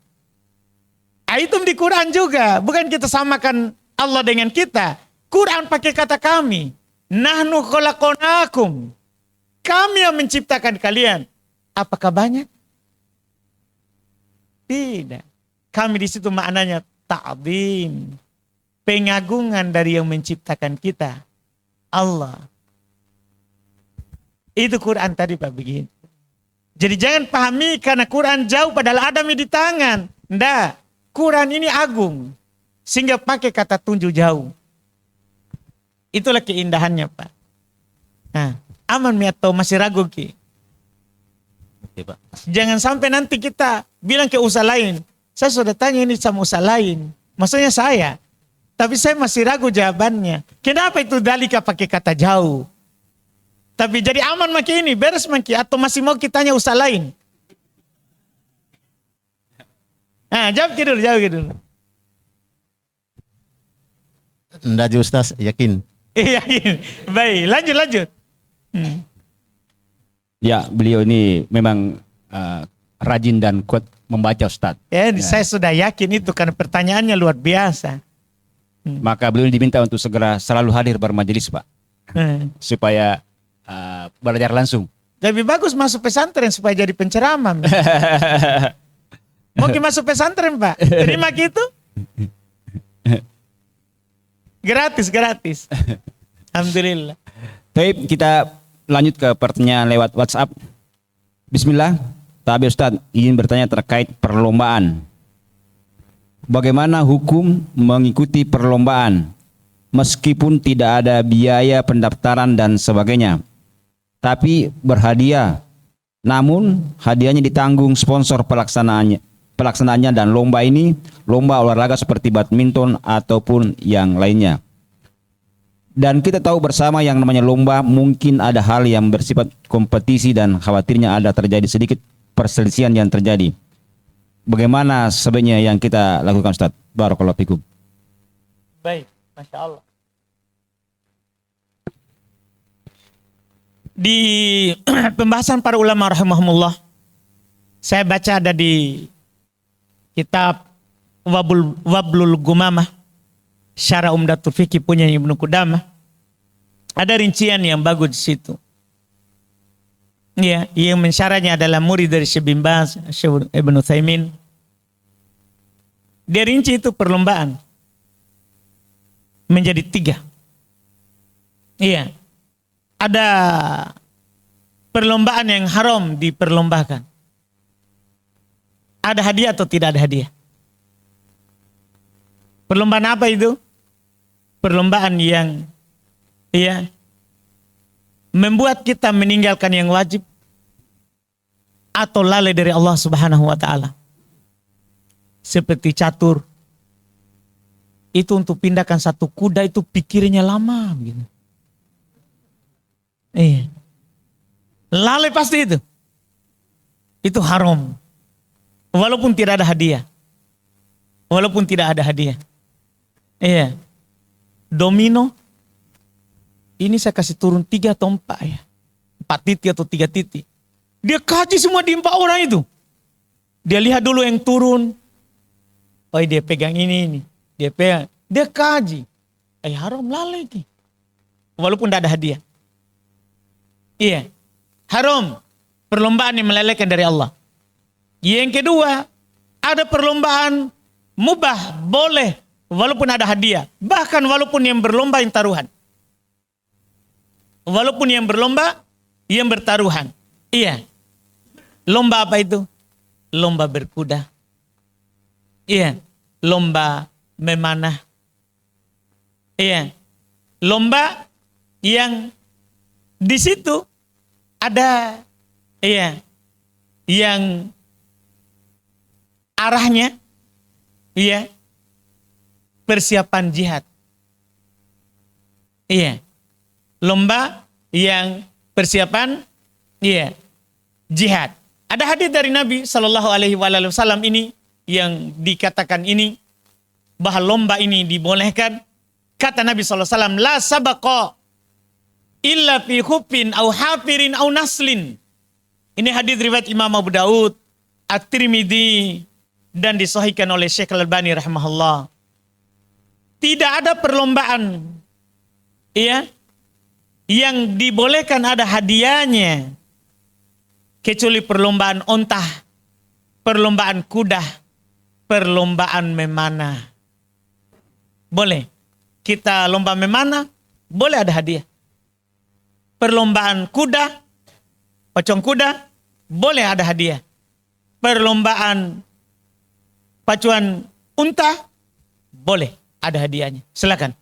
Itu di Quran juga. Bukan kita samakan Allah dengan kita. Quran pakai kata kami. Nahnu khalaqnakum. Kami yang menciptakan kalian. Apakah banyak? Tidak. Kami di situ maknanya ta'zim. Pengagungan dari yang menciptakan kita. Allah. Itu Quran tadi, Pak, begitu. Jadi jangan pahami karena Quran jauh padahal Adam di tangan. Nggak. Quran ini agung. Sehingga pakai kata tunjuk jauh. Itulah keindahannya, Pak. Nah, aman mi atau masih ragu Ki? Oke, Pak. Jangan sampai nanti kita bilang ke usaha lain. Saya sudah tanya ini sama usaha lain. Maksudnya saya. Tapi saya masih ragu jawabannya. Kenapa itu dalika pakai kata jauh? Tapi jadi aman maki ini, beres maki. Atau masih mau kita tanya usaha lain? Nah, jawab dulu, jawab dulu. Enggak, Ustaz, yakin. Iya, baik. Lanjut. Ya, beliau ini memang rajin dan kuat membaca, Ustaz. Saya sudah yakin itu karena pertanyaannya luar biasa. Maka beliau diminta untuk segera selalu hadir bermajelis, Pak. Supaya belajar langsung. Lebih bagus masuk pesantren supaya jadi penceramah. Mau masuk pesantren, Pak? Terima gitu? Gratis. Alhamdulillah. Baik, kita lanjut ke pertanyaan lewat WhatsApp. Bismillah. Tapi Ustaz, ingin bertanya terkait perlombaan. Bagaimana hukum mengikuti perlombaan meskipun tidak ada biaya pendaftaran dan sebagainya, tapi berhadiah, namun hadiahnya ditanggung sponsor pelaksanaannya dan lomba ini lomba olahraga seperti badminton ataupun yang lainnya. Dan kita tahu bersama yang namanya lomba mungkin ada hal yang bersifat kompetisi dan khawatirnya ada terjadi sedikit perselisihan yang terjadi. Bagaimana sebenarnya yang kita lakukan, Ustaz? Barakallahu fikum. Baik, Masya Allah. Di pembahasan para ulama rahimahumullah, saya baca ada di kitab Wablul Gumamah, Syarah Umdatul Fiqih punya Ibnu Qudamah. Ada rincian yang bagus di situ. Ya, yang mensyarahnya adalah murid dari Syekh bin Baz, Syekh Ibnu Utsaimin. Dia rinci itu perlombaan menjadi 3. Iya. Ada perlombaan yang haram diperlombakan. Ada hadiah atau tidak ada hadiah? Perlombaan apa itu? Perlombaan yang membuat kita meninggalkan yang wajib atau lalai dari Allah Subhanahu wa taala. Seperti catur. Itu untuk pindahkan satu kuda itu pikirnya lama gitu. Lalai pasti itu. Itu haram. Walaupun tidak ada hadiah. Domino. Ini saya kasih turun 3 atau 4 ya. 4 titik atau 3 titik. Dia kaji semua di 4 orang itu. Dia lihat dulu yang turun. Oh dia pegang ini. Dia pegang. Dia kaji. Haram lalai ini. Walaupun tidak ada hadiah. Iya. Haram. Perlombaan yang melalaikan dari Allah. Yang kedua. Ada perlombaan mubah. Boleh. Walaupun ada hadiah. Bahkan walaupun yang berlomba yang taruhan. Walaupun yang berlomba, yang bertaruhan. Iya. Lomba apa itu? Lomba berkuda. Iya. Lomba memanah. Iya. Lomba yang di situ ada yang arahnya persiapan jihad. Iya. Lomba yang persiapan jihad. Ada hadis dari Nabi Shallallahu Alaihi Wasallam ini yang dikatakan ini bahwa lomba ini dibolehkan. Kata Nabi Shallallahu Alaihi Wasallam, la sabaqa illa fi hubin au hafirin au naslin. Ini hadis riwayat Imam Abu Daud, At-Tirmidzi, dan disahihkan oleh Syekh Al-Albani rahimahullah. Tidak ada perlombaan yang dibolehkan ada hadiahnya kecuali perlombaan onta, perlombaan kuda, perlombaan memanah. Boleh. Kita lomba memanah, boleh ada hadiah. Perlombaan kuda, pacung kuda, boleh ada hadiah. Perlombaan pacuan unta, boleh ada hadiahnya. Silakan.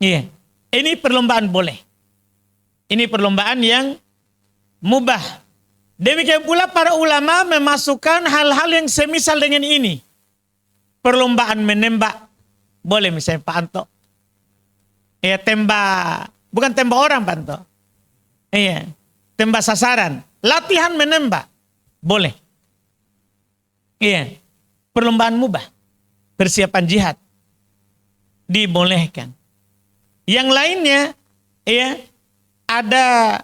Iya. Ini perlombaan boleh. Ini perlombaan yang mubah. Demikian pula para ulama memasukkan hal-hal yang semisal dengan ini. Perlombaan menembak. Boleh misalnya Pak Anto. Ya tembak. Bukan tembak orang Pak Anto. Iya. Tembak sasaran. Latihan menembak. Boleh. Iya. Perlombaan mubah. Persiapan jihad. Dibolehkan. Yang lainnya, ada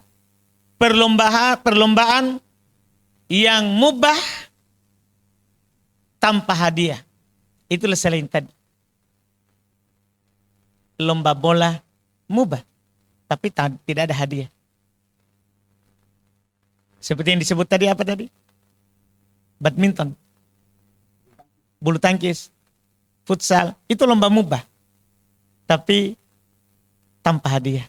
perlombaan yang mubah tanpa hadiah. Itulah selain tadi. Lomba bola mubah, tapi tidak ada hadiah. Seperti yang disebut tadi apa tadi? Badminton, bulu tangkis, futsal, itu lomba mubah. Tapi tanpa hadiah.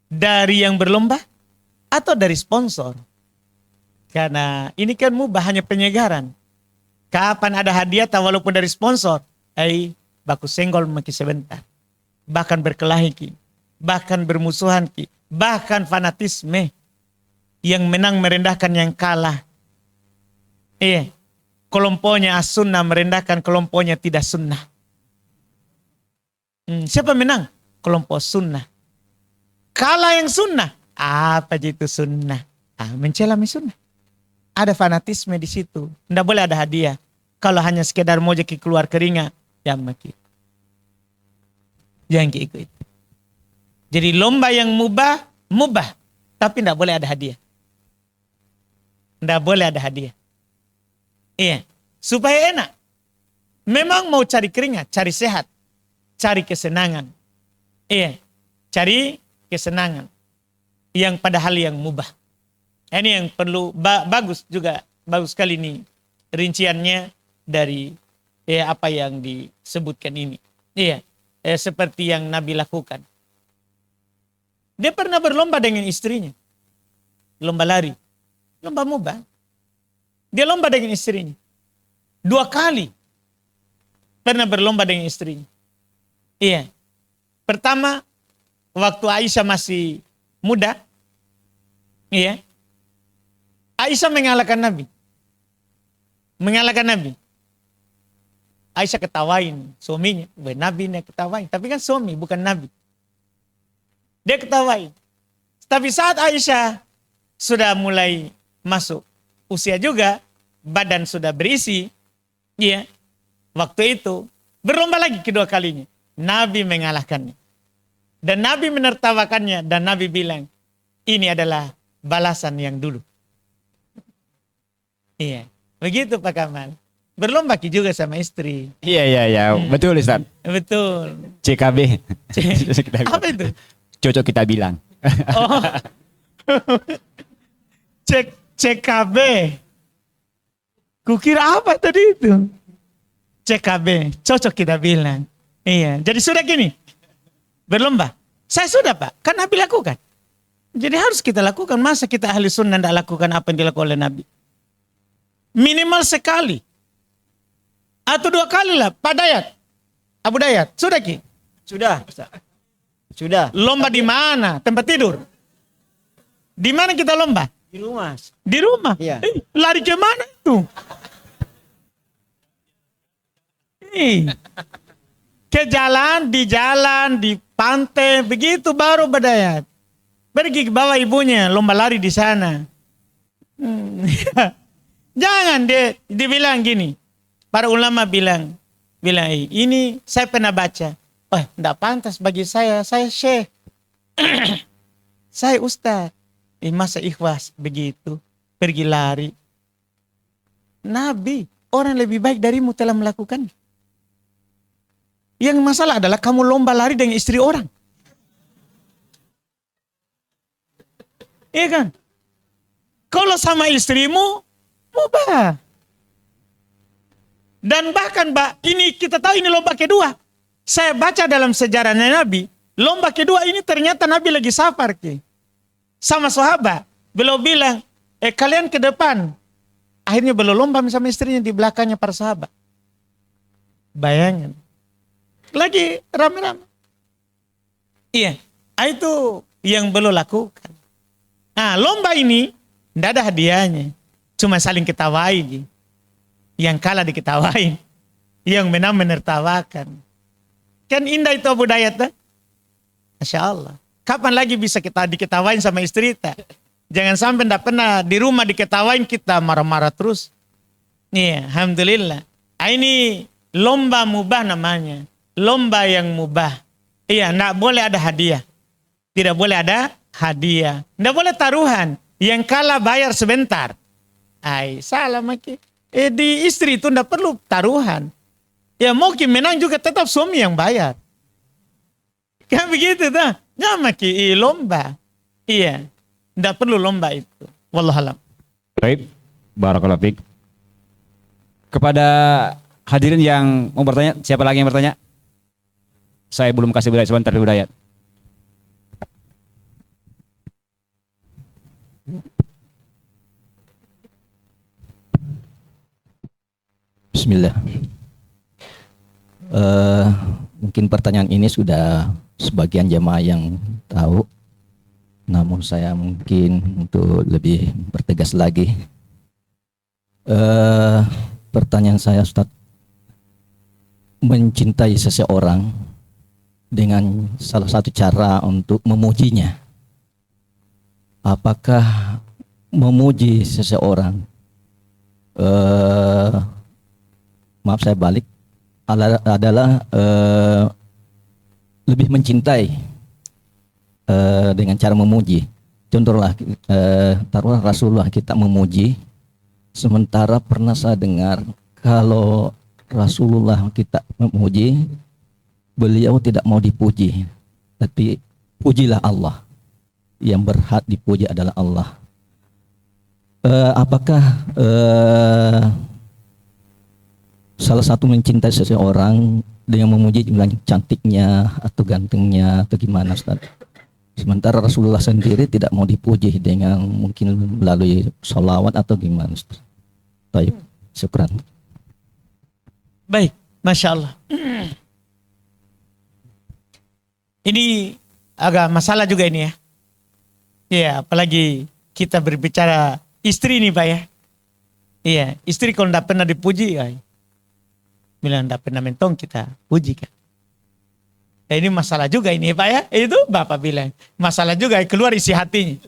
Dari yang berlomba atau dari sponsor. Karena ini kan mubah hanya penyegaran. Kapan ada hadiah tak walaupun dari sponsor. Baku senggol maki sebentar. Bahkan berkelahi ki. Bahkan bermusuhan ki. Bahkan fanatisme. Yang menang merendahkan yang kalah. Kelompoknya as-sunnah merendahkan kelompoknya tidak sunnah. Siapa menang? Kelompok sunnah. Kalah yang sunnah. Apa itu sunnah? Mencela sunnah. Ada fanatisme di situ. Tidak boleh ada hadiah. Kalau hanya sekedar mau jadi keluar keringat, ya maki. Jangan ikut. Jadi lomba yang mubah, tapi tidak boleh ada hadiah. Tidak boleh ada hadiah. Iya, supaya enak. Memang mau cari keringat, cari sehat. Cari kesenangan. Cari kesenangan. Yang pada hal yang mubah. Ini yang perlu, bagus juga. Bagus sekali ini rinciannya dari apa yang disebutkan ini. Seperti yang Nabi lakukan. Dia pernah berlomba dengan istrinya. Lomba lari. Lomba mubah. Dia lomba dengan istrinya. 2 kali. Pernah berlomba dengan istrinya. Pertama, waktu Aisyah masih muda. Aisyah mengalahkan Nabi. Aisyah ketawain suaminya. Nabi ini ketawain. Tapi kan suami, bukan Nabi. Dia ketawain. Tapi saat Aisyah sudah mulai masuk usia juga, badan sudah berisi. Waktu itu, berlomba lagi kedua kalinya. Nabi mengalahkannya. Dan Nabi menertawakannya. Dan Nabi bilang, ini adalah balasan yang dulu. Begitu Pak Kamal. Berlomba juga sama istri. Iya. Betul Ustaz. Betul. CKB. Apa itu? Cocok kita bilang. Oh. CKB. Kukira apa tadi itu? CKB. Cocok kita bilang. Jadi sudah gini. Berlomba. Saya sudah Pak, kan Nabi lakukan. Jadi harus kita lakukan. Masa kita ahli sunnah tidak lakukan apa yang dilakukan oleh Nabi? Minimal sekali. Atau 2 kali lah. Pak Dayat, Abu Dayat, sudah Ki? Sudah, Ustaz. Sudah. Lomba di mana? Tempat tidur? Di mana kita lomba? Di rumah. Di rumah? Iya. Lari ke mana itu? Ke jalan, di pantai, begitu baru Badayat. Pergi ke bawah ibunya, lomba lari di sana. Jangan dibilang gini. Para ulama bilang, ini saya pernah baca. Oh, tidak pantas bagi saya syekh. Saya ustaz. Masa ikhwas begitu, pergi lari. Nabi, orang lebih baik darimu telah melakukan. Yang masalah adalah kamu lomba lari dengan istri orang. Iya kan? Kalau sama istrimu, mubah. Dan bahkan Mbak, ini kita tahu ini lomba kedua. Saya baca dalam sejarahnya Nabi, lomba kedua ini ternyata Nabi lagi safar Ki. Sama sahabat. Beliau bilang, kalian ke depan. Akhirnya beliau lomba sama istrinya di belakangnya para sahabat. Bayangin. Lagi rame-rame. Iya, itu yang beliau lakukan. Nah, lomba ini tidak ada hadiahnya. Cuma saling ketawain. Yang kalah diketawain. Yang menang menertawakan. Kan indah itu Abu Dayat. Masya Allah. Kapan lagi bisa kita diketawain sama istri kita? Jangan sampai tidak pernah di rumah diketawain kita marah-marah terus. Iya, alhamdulillah. Ini lomba mubah namanya. Lomba yang mubah. Iya, tidak boleh ada hadiah. Tidak boleh ada hadiah. Tidak boleh taruhan. Yang kalah bayar sebentar. Salah maki. Di istri itu tidak perlu taruhan. Ya mungkin menang juga tetap suami yang bayar. Kan begitu dah. Jangan maki lomba. Iya. Tidak perlu lomba itu. Wallahualam. Baik, barakallahu fiik. Kepada hadirin yang mau bertanya, siapa lagi yang bertanya? Saya belum kasih budaya sebentar dulu Dayat. Bismillah. Mungkin pertanyaan ini sudah sebagian jamaah yang tahu. Namun saya mungkin untuk lebih bertegas lagi. Pertanyaan saya Ustaz, mencintai seseorang dengan salah satu cara untuk memujinya. Apakah memuji seseorang, maaf saya balik, adalah lebih mencintai dengan cara memuji. Contohlah, taruhlah Rasulullah kita memuji, sementara pernah saya dengar kalau Rasulullah kita memuji, beliau tidak mau dipuji, tapi pujilah Allah. Yang berhak dipuji adalah Allah. Apakah salah satu mencintai seseorang dengan memuji bilang cantiknya atau gantengnya atau gimana Ustaz? Sementara Rasulullah sendiri tidak mau dipuji dengan mungkin melalui sholawat atau gimana Ustaz? Baik, syukran. Baik, Masya Allah. Ini agak masalah juga ini ya. Ya, apalagi kita berbicara istri nih Pak ya. Iya, istri kalau tidak pernah dipuji, ya, bilang tidak pernah mentong kita puji kan. Ini masalah juga ini Pak ya. Itu Bapak bilang. Masalah juga keluar isi hatinya.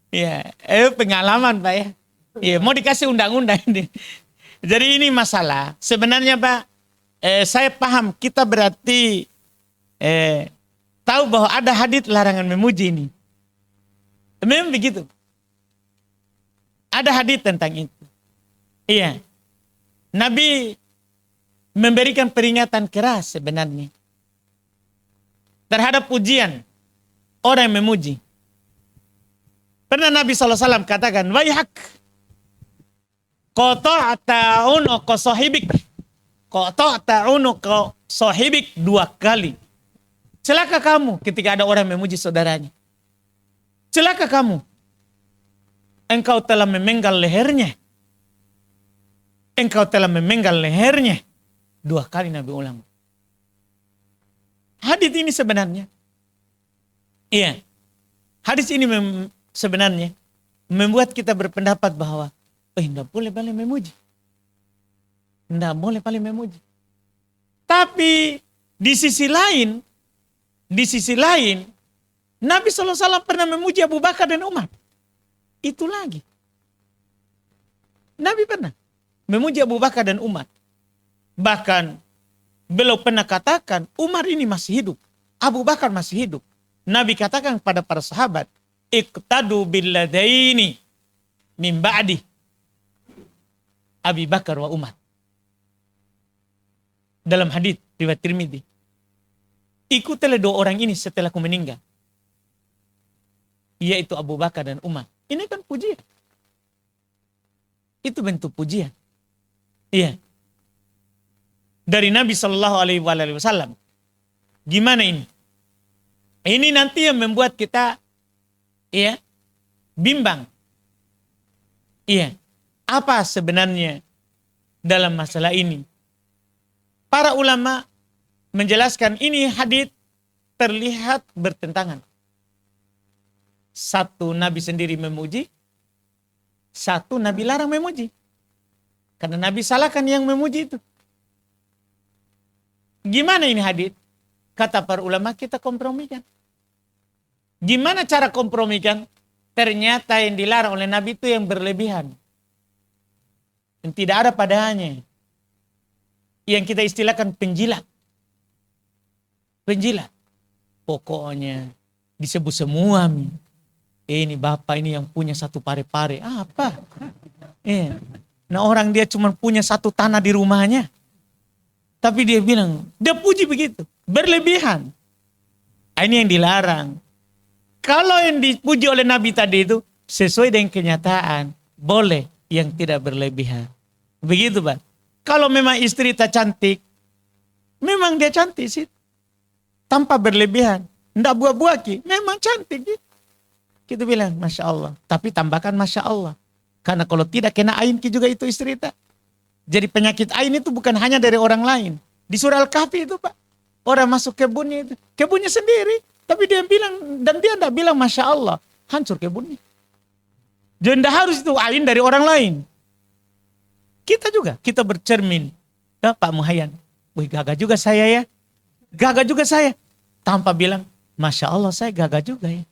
Ya, pengalaman Pak ya. Ya, mau dikasih undang-undang ini. Jadi ini masalah. Sebenarnya Pak, saya paham kita berarti tahu bahwa ada hadits larangan memuji ini. Memang begitu. Ada hadits tentang itu. Iya. Nabi memberikan peringatan keras sebenarnya terhadap pujian orang yang memuji. Pernah Nabi SAW katakan, "Waihak, qata'ta unuqa sahibik." Qata'ta unuqa sahibik 2 kali. Celaka kamu ketika ada orang memuji saudaranya. Celaka kamu. Engkau telah memenggal lehernya. Engkau telah memenggal lehernya. 2 kali Nabi ulang. Hadis ini sebenarnya. Iya. Hadis ini sebenarnya membuat kita berpendapat bahwa tidak boleh paling memuji. Tidak boleh paling memuji. Tapi di sisi lain, Nabi SAW pernah memuji Abu Bakar dan Umar. Itu lagi. Nabi pernah memuji Abu Bakar dan Umar. Bahkan beliau pernah katakan Umar ini masih hidup, Abu Bakar masih hidup. Nabi katakan kepada para sahabat, iqtadu billadaini min ba'di Abi Bakar wa Umar. Dalam hadis riwayat Tirmidzi, ikutilah 2 orang ini setelah aku meninggal, yaitu Abu Bakar dan Umar. Ini kan pujian. Itu bentuk pujian. Iya. Dari Nabi Shallallahu Alaihi Wasallam. Gimana ini? Ini nanti yang membuat kita, iya, bimbang. Iya. Apa sebenarnya dalam masalah ini? Para ulama menjelaskan ini hadis terlihat bertentangan. Satu Nabi sendiri memuji, satu Nabi larang memuji. Karena Nabi salahkan yang memuji itu. Gimana ini hadis? Kata para ulama, kita kompromikan. Gimana cara kompromikan? Ternyata yang dilarang oleh Nabi itu yang berlebihan. Yang tidak ada padanya. Yang kita istilahkan penjilat. Penjilat. Pokoknya disebut semua. Ini bapak ini yang punya 1 pare-pare. Apa? Nah orang dia cuma punya 1 tanah di rumahnya. Tapi dia bilang, dia puji begitu. Berlebihan. Ini yang dilarang. Kalau yang dipuji oleh Nabi tadi itu sesuai dengan kenyataan. Boleh yang tidak berlebihan. Begitu Pak. Kalau memang istri tak cantik, memang dia cantik sih. Tanpa berlebihan. Tidak buah-buaki. Memang cantik gitu. Kita bilang, Masya Allah. Tapi tambahkan Masya Allah. Karena kalau tidak kena ain juga itu istri tak. Jadi penyakit ain itu bukan hanya dari orang lain. Di surah Al-Kahfi itu Pak. Orang masuk kebunnya itu. Kebunnya sendiri. Tapi dia bilang, dan dia tidak bilang Masya Allah. Hancur kebunnya. Jadi tidak harus itu ain dari orang lain. Kita juga, kita bercermin. Ya, Pak Muhayyan. Wih gagah juga saya ya. Gagah juga saya. Tanpa bilang, Masya Allah saya gagah juga ya.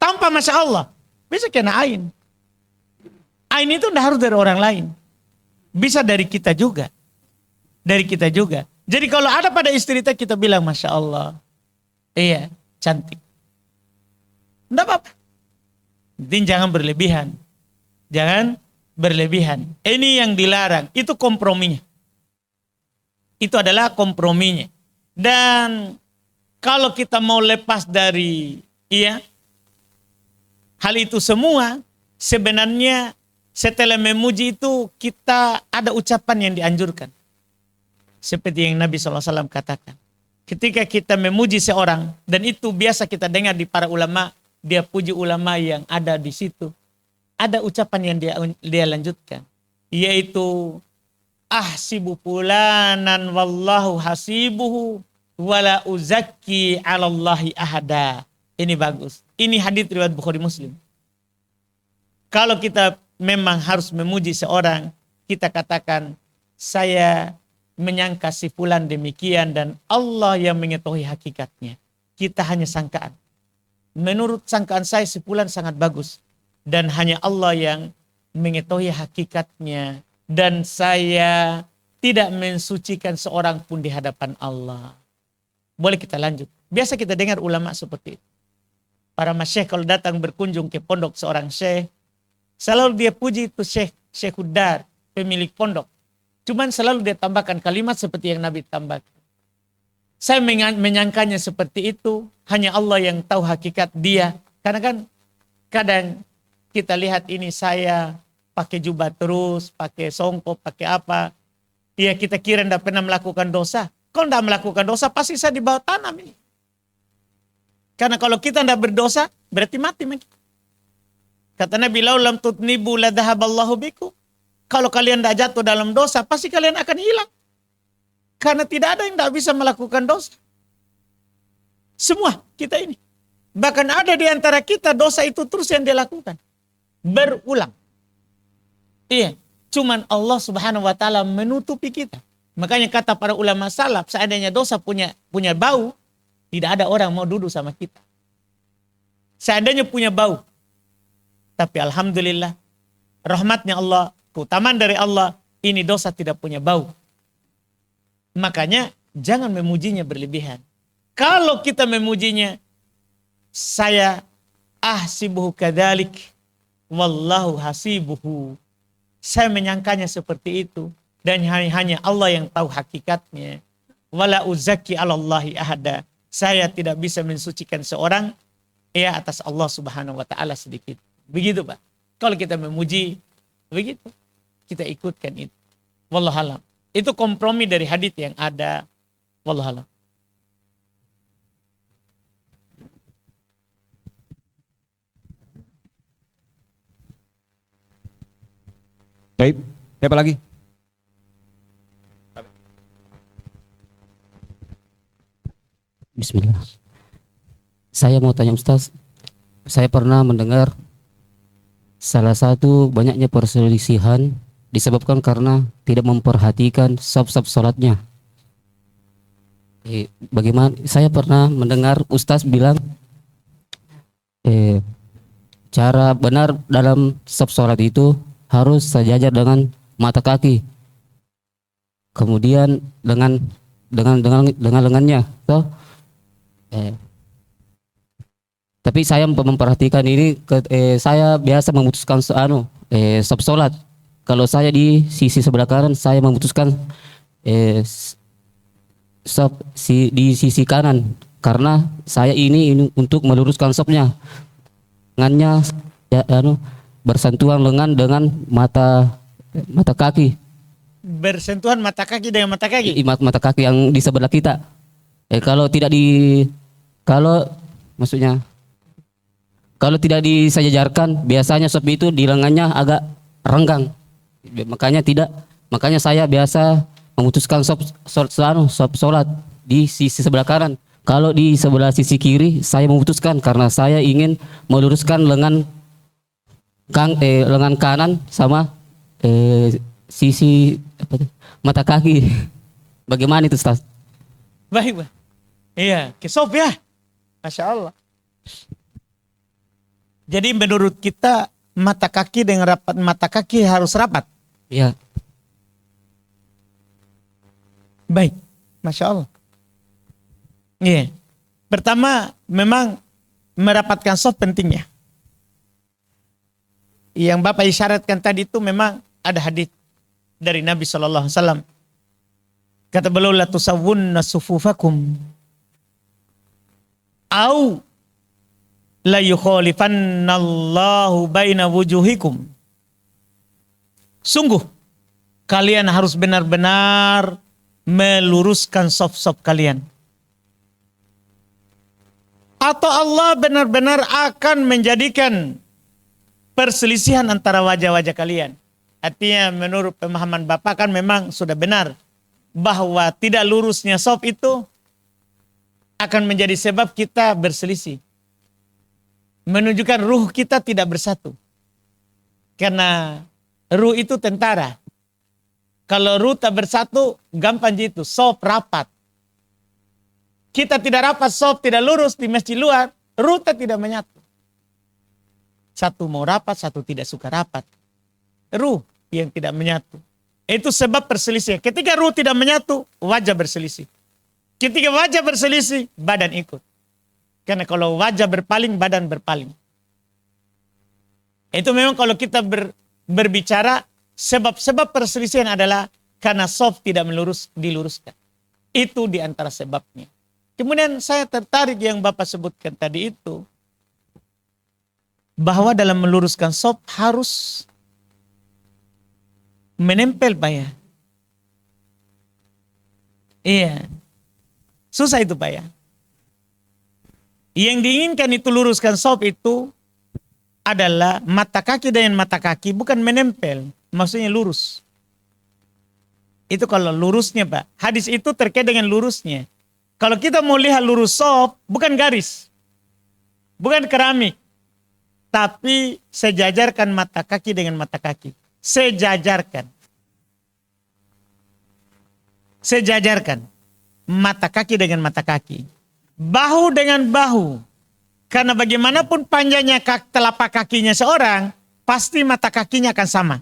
Tanpa Masya Allah. Bisa kena ain. Ain itu tidak harus dari orang lain. Bisa dari kita juga. Dari kita juga. Jadi kalau ada pada istri kita bilang Masya Allah. Iya, cantik. Tidak apa-apa. Jadi jangan berlebihan. Jangan berlebihan. Ini yang dilarang. Itu komprominya. Itu adalah komprominya. Dan kalau kita mau lepas dari hal itu semua, sebenarnya setelah memuji itu kita ada ucapan yang dianjurkan. Seperti yang Nabi SAW katakan. Ketika kita memuji seorang, dan itu biasa kita dengar di para ulama, dia puji ulama yang ada di situ. Ada ucapan yang dia lanjutkan. Yaitu, ahsibu fulanan wallahu hasibuhu wala uzakki alallahi ahada. Ini bagus. Ini hadits riwayat Bukhari Muslim. Kalau kita memang harus memuji seorang, kita katakan, saya menyangka si fulan demikian dan Allah yang mengetahui hakikatnya. Kita hanya sangkaan. Menurut sangkaan saya si fulan sangat bagus. Dan hanya Allah yang mengetahui hakikatnya. Dan saya tidak mensucikan seorang pun di hadapan Allah. Boleh kita lanjut. Biasa kita dengar ulama seperti itu. Para masyayikh kalau datang berkunjung ke pondok seorang syekh, selalu dia puji itu Syekh Hudar, pemilik pondok. Cuman selalu dia tambahkan kalimat seperti yang Nabi tambahkan. Saya menyangkanya seperti itu, hanya Allah yang tahu hakikat dia. Karena kan kadang kita lihat ini saya pakai jubah terus, pakai songkok, pakai apa. Ya kita kira tidak pernah melakukan dosa. Kalau tidak melakukan dosa pasti saya di bawah tanam ini. Karena kalau kita tidak berdosa berarti mati. Kata Nabi, "Lau lam tutnibu la dhahaballahu bikum." Kalau kalian tidak jatuh dalam dosa pasti kalian akan hilang. Karena tidak ada yang tidak bisa melakukan dosa. Semua kita ini. Bahkan ada di antara kita dosa itu terus yang dilakukan. Berulang. Iya. Cuman Allah Subhanahu wa ta'ala menutupi kita. Makanya kata para ulama salaf, seandainya dosa punya bau, tidak ada orang mau duduk sama kita. Seandainya punya bau. Tapi alhamdulillah, rahmatnya Allah, keutamaan dari Allah, ini dosa tidak punya bau. Makanya jangan memujinya berlebihan. Kalau kita memujinya, saya ahsibuhu kadzalik, wallahu hasibuhu. Saya menyangkanya seperti itu. Dan hanya Allah yang tahu hakikatnya. Wala uzaki alallahi ahada. Saya tidak bisa mensucikan seorang atas Allah Subhanahu wa ta'ala sedikit. Begitu Pak. Kalau kita memuji, begitu. Kita ikutkan itu. Wallahualam. Itu kompromi dari hadits yang ada. Wallahualam. Baik, siapa lagi? Bismillah. Saya mau tanya Ustaz, saya pernah mendengar salah satu banyaknya perselisihan disebabkan karena tidak memperhatikan saf-saf sholatnya. Bagaimana? Saya pernah mendengar Ustaz bilang cara benar dalam saf sholat itu harus sejajar dengan mata kaki. Kemudian dengan lengannya. Tapi saya memperhatikan ini, saya biasa memutuskan saf sholat. Kalau saya di sisi sebelah kanan, saya memutuskan di sisi kanan karena saya ini untuk meluruskan safnya. Lengannya bersentuhan lengan dengan mata kaki. Bersentuhan mata kaki dengan mata kaki? Mata kaki yang di sebelah kita. Kalau tidak disejajarkan, biasanya saf itu di lengannya agak renggang. Makanya saya biasa memutuskan saf sholat di sisi sebelah kanan. Kalau di sebelah sisi kiri, saya memutuskan karena saya ingin meluruskan lengan kanan sama sisi mata kaki. Bagaimana itu Ustaz? Baik, Pak. Iya, kisop ya. Masya Allah. Jadi menurut kita mata kaki dengan mata kaki harus rapat. Iya. Baik, Masya Allah. Iya. Pertama, memang merapatkan soft pentingnya. Yang Bapak isyaratkan tadi itu memang ada hadis dari Nabi SAW. Kata beliau, la tusawwunna sufufakum au la yukhalifannallahu baina wujuhikum. Sungguh kalian harus benar-benar meluruskan saf-saf kalian, atau Allah benar-benar akan menjadikan perselisihan antara wajah-wajah kalian. Artinya menurut pemahaman Bapak kan memang sudah benar bahwa tidak lurusnya saf itu akan menjadi sebab kita berselisih. Menunjukkan ruh kita tidak bersatu. Karena ruh itu tentara. Kalau ruh tak bersatu, gampang gitu, saf rapat. Kita tidak rapat, saf tidak lurus di masjid luar, ruh tak tidak menyatu. Satu mau rapat, satu tidak suka rapat. Ruh yang tidak menyatu. Itu sebab perselisihan. Ketika ruh tidak menyatu, wajah berselisih. Ketika wajah berselisih, badan ikut. Karena kalau wajah berpaling, badan berpaling. Itu memang kalau kita berbicara, sebab-sebab perselisihan adalah karena saf tidak diluruskan. Itu di antara sebabnya. Kemudian saya tertarik yang Bapak sebutkan tadi itu, bahwa dalam meluruskan saf harus menempel Pak ya. Iya, Susah itu Pak ya. Yang diinginkan itu luruskan sop itu adalah mata kaki dengan mata kaki bukan menempel. Maksudnya lurus. Itu kalau lurusnya Pak. Hadis itu terkait dengan lurusnya. Kalau kita mau lihat lurus sop, bukan garis. Bukan keramik. Tapi sejajarkan mata kaki dengan mata kaki. Sejajarkan. Sejajarkan. Mata kaki dengan mata kaki. Bahu dengan bahu. Karena bagaimanapun panjangnya telapak kakinya seorang, pasti mata kakinya akan sama.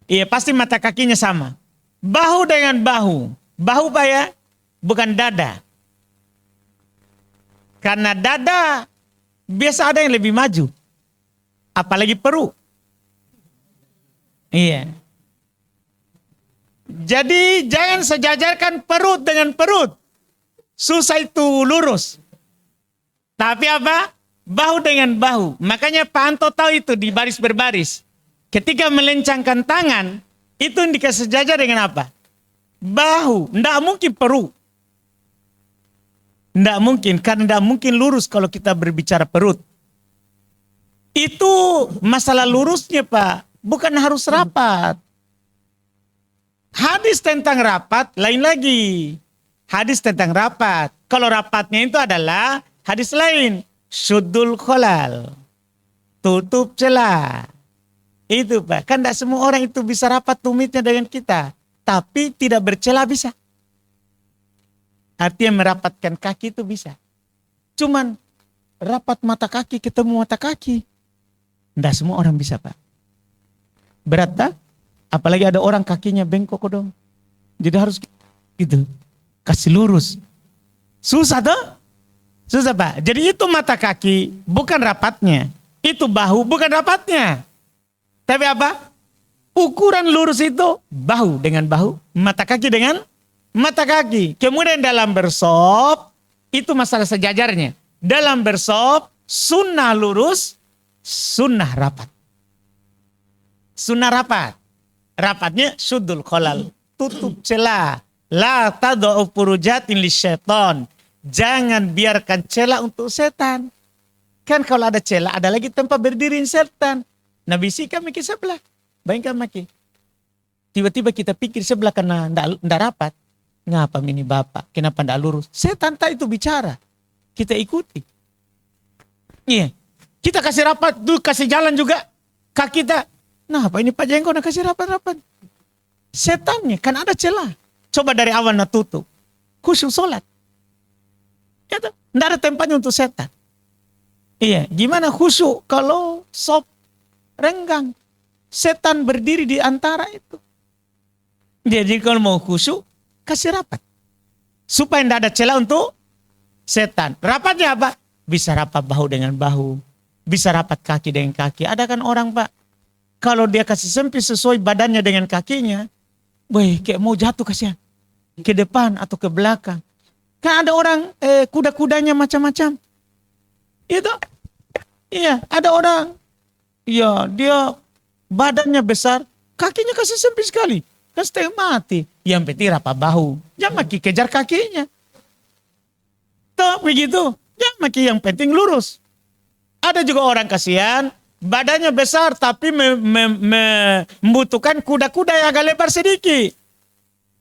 Iya, pasti mata kakinya sama. Bahu dengan bahu. Bahu Pak ya, bukan dada. Karena dada biasa ada yang lebih maju. Apalagi perut. Iya. Jadi jangan sejajarkan perut dengan perut. Susah itu lurus. Tapi apa? Bahu dengan bahu. Makanya Pak Anto tahu itu di baris berbaris. Ketika melencangkan tangan, itu dikasih sejajar dengan apa? Bahu. Tidak mungkin perut. Tidak mungkin. Karena tidak mungkin lurus kalau kita berbicara perut. Itu masalah lurusnya Pak. Bukan harus rapat. Hadis tentang rapat lain lagi. Hadis tentang rapat. Kalau rapatnya itu adalah hadis lain. Syuddul kholal. Tutup celah. Itu Pak. Kan tidak semua orang itu bisa rapat tumitnya dengan kita. Tapi tidak bercelah bisa. Artinya merapatkan kaki itu bisa. Cuman rapat mata kaki ketemu mata kaki. Tidak semua orang bisa Pak. Berat tak? Apalagi ada orang kakinya bengkok dong. Jadi harus gitu. Kasih lurus. Susah tuh. Susah Pak. Jadi itu mata kaki bukan rapatnya. Itu bahu bukan rapatnya. Tapi apa? Ukuran lurus itu bahu dengan bahu. Mata kaki dengan mata kaki. Kemudian dalam bersop itu masalah sejajarnya. Dalam bersop sunnah lurus, sunnah rapat. Sunnah rapat. Rapatnya syuddul kholal. Tutup celah. La tad'u furujatin lisyaitan. Jangan biarkan celah untuk setan. Kan kalau ada celah, ada lagi tempat berdiri setan. Nabi bisikan maki sebelah. Bayangkan maki. Tiba-tiba kita pikir sebelah karena tidak rapat. Ngapa ini bapak? Kenapa tidak lurus? Setan tak itu bicara. Kita ikuti. Iya. Kita kasih rapat, tuh kasih jalan juga. Kaki kita. Nah apa ini Pak Jenggo nak kasih rapat-rapat. Setannya kan ada celah. Coba dari awal nak tutup. Khusyuk sholat. Ya, tidak ada tempatnya untuk setan. Iya, gimana khusyuk kalau sop renggang. Setan berdiri di antara itu. Jadi kalau mau khusyuk, kasih rapat. Supaya tidak ada celah untuk setan. Rapatnya apa? Bisa rapat bahu dengan bahu. Bisa rapat kaki dengan kaki. Ada kan orang Pak, kalau dia kasih sempit sesuai badannya dengan kakinya, weh kayak mau jatuh kasihan. Ke depan atau ke belakang. Kan ada orang kuda-kudanya macam-macam. Itu. Iya, ada orang. Iya, dia badannya besar, kakinya kasih sempit sekali. Kan setengah mati. Yang penting rapat bahu. Jangan maki kejar kakinya. Tuh begitu. Jangan maki yang penting lurus. Ada juga orang kasihan, badannya besar tapi membutuhkan kuda-kuda yang agak lebar sedikit.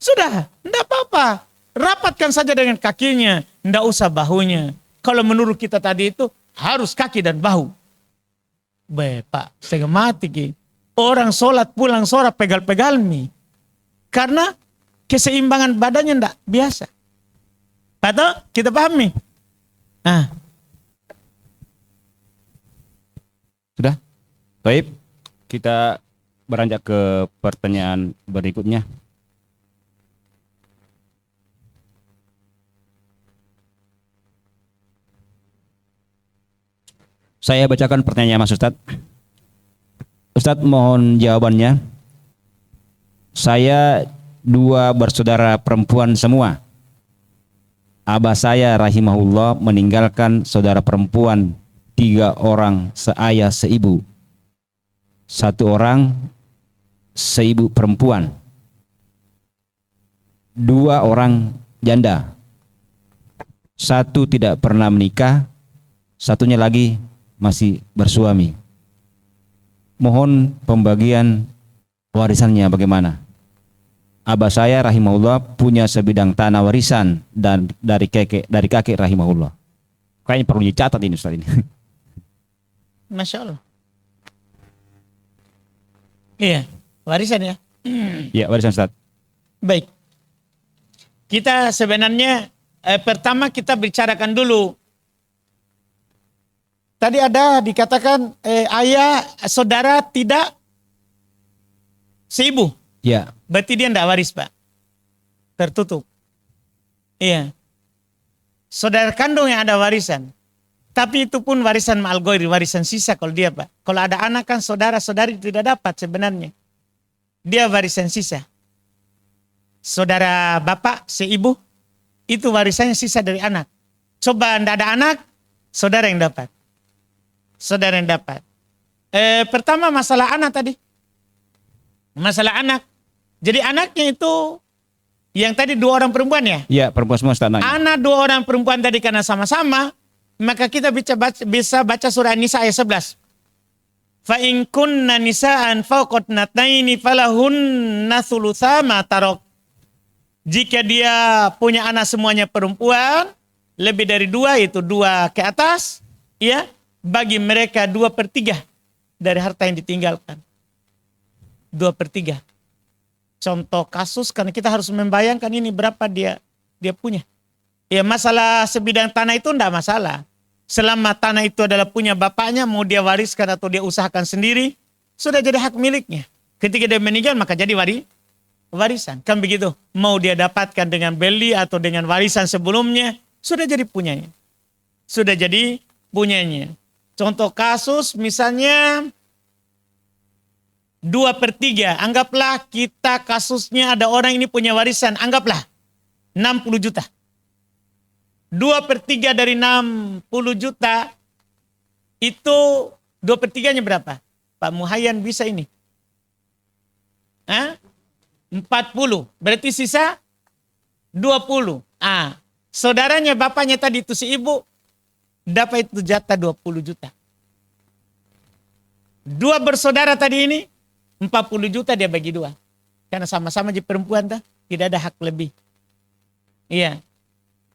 Sudah, enggak apa-apa. Rapatkan saja dengan kakinya, enggak usah bahunya. Kalau menurut kita tadi itu harus kaki dan bahu. Pak, setengah mati ki. Orang sholat pulang sholat pegal-pegal mi. Karena keseimbangan badannya enggak biasa. Atau kita pahami? Nah. Sudah? Baik, kita beranjak ke pertanyaan berikutnya. Saya bacakan pertanyaan Mas Ustadz. Ustadz mohon jawabannya. Saya 2 bersaudara perempuan semua. Abah saya rahimahullah meninggalkan saudara perempuan 3 orang seayah seibu. 1 orang seibu perempuan. 2 orang janda. satu tidak pernah menikah, satunya lagi masih bersuami. Mohon pembagian warisannya bagaimana? Abah saya rahimahullah punya sebidang tanah warisan dan dari kakek rahimahullah. Kayaknya perlu dicatat ini Ustaz ini. Masya Allah. Iya, warisan ya. Ya, warisan Ustaz. Baik. Kita sebenarnya pertama kita bicarakan dulu. Tadi ada dikatakan ayah saudara tidak seibu. Ya, Berarti dia tidak waris, Pak. Tertutup. Iya. Saudara kandung yang ada warisan. Tapi itu pun warisan ma'al ghairi, warisan sisa kalau dia, Pak. Kalau ada anak kan saudara-saudari tidak dapat sebenarnya. Dia warisan sisa. Saudara bapak, seibu, itu warisannya sisa dari anak. Coba tidak ada anak, saudara yang dapat. Saudara yang dapat. Pertama masalah anak tadi. Masalah anak. Jadi anaknya itu yang tadi 2 orang perempuan ya? ya perempuan semua Ustaz nanya. Anak 2 orang perempuan tadi karena sama-sama, maka kita bisa baca surah Nisa ayat 11. Fa in kunna nisaan fawqat natnaini falahunna thulutsa ma tarok. Jika dia punya anak semuanya perempuan, lebih dari 2 itu 2 ke atas, ya, bagi mereka 2/3 dari harta yang ditinggalkan. 2/3. Contoh kasus karena kita harus membayangkan ini berapa dia punya. Ya masalah sebidang tanah itu enggak masalah. Selama tanah itu adalah punya bapaknya, mau dia wariskan atau dia usahakan sendiri, sudah jadi hak miliknya. Ketika dia meninggal maka jadi warisan. Kan begitu. Mau dia dapatkan dengan beli atau dengan warisan sebelumnya, sudah jadi punyanya. Sudah jadi punyanya. Contoh kasus misalnya 2/3. Anggaplah kita kasusnya ada orang ini punya warisan. Anggaplah 60 juta. 2/3 dari 60 juta itu 2/3-nya berapa? Pak Muhayyan bisa ini. 40. Berarti sisa 20. Saudaranya bapaknya tadi itu si ibu dapat itu jatah 20 juta. 2 bersaudara tadi ini 40 juta dia bagi 2. Karena sama-sama jadi perempuan tidak ada hak lebih. Iya.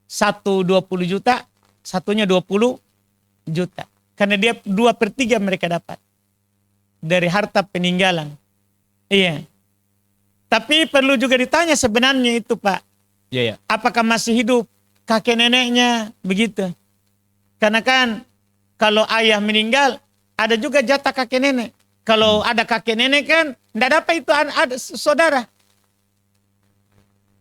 1 20 juta, satunya 20 juta. Karena dia 2/3 mereka dapat. Dari harta peninggalan. Iya. Tapi perlu juga ditanya sebenarnya itu Pak. Ya, ya. Apakah masih hidup kakek neneknya begitu? Karena kan kalau ayah meninggal ada juga jatah kakek nenek. Kalau ada kakek nenek kan tidak dapat itu ada saudara.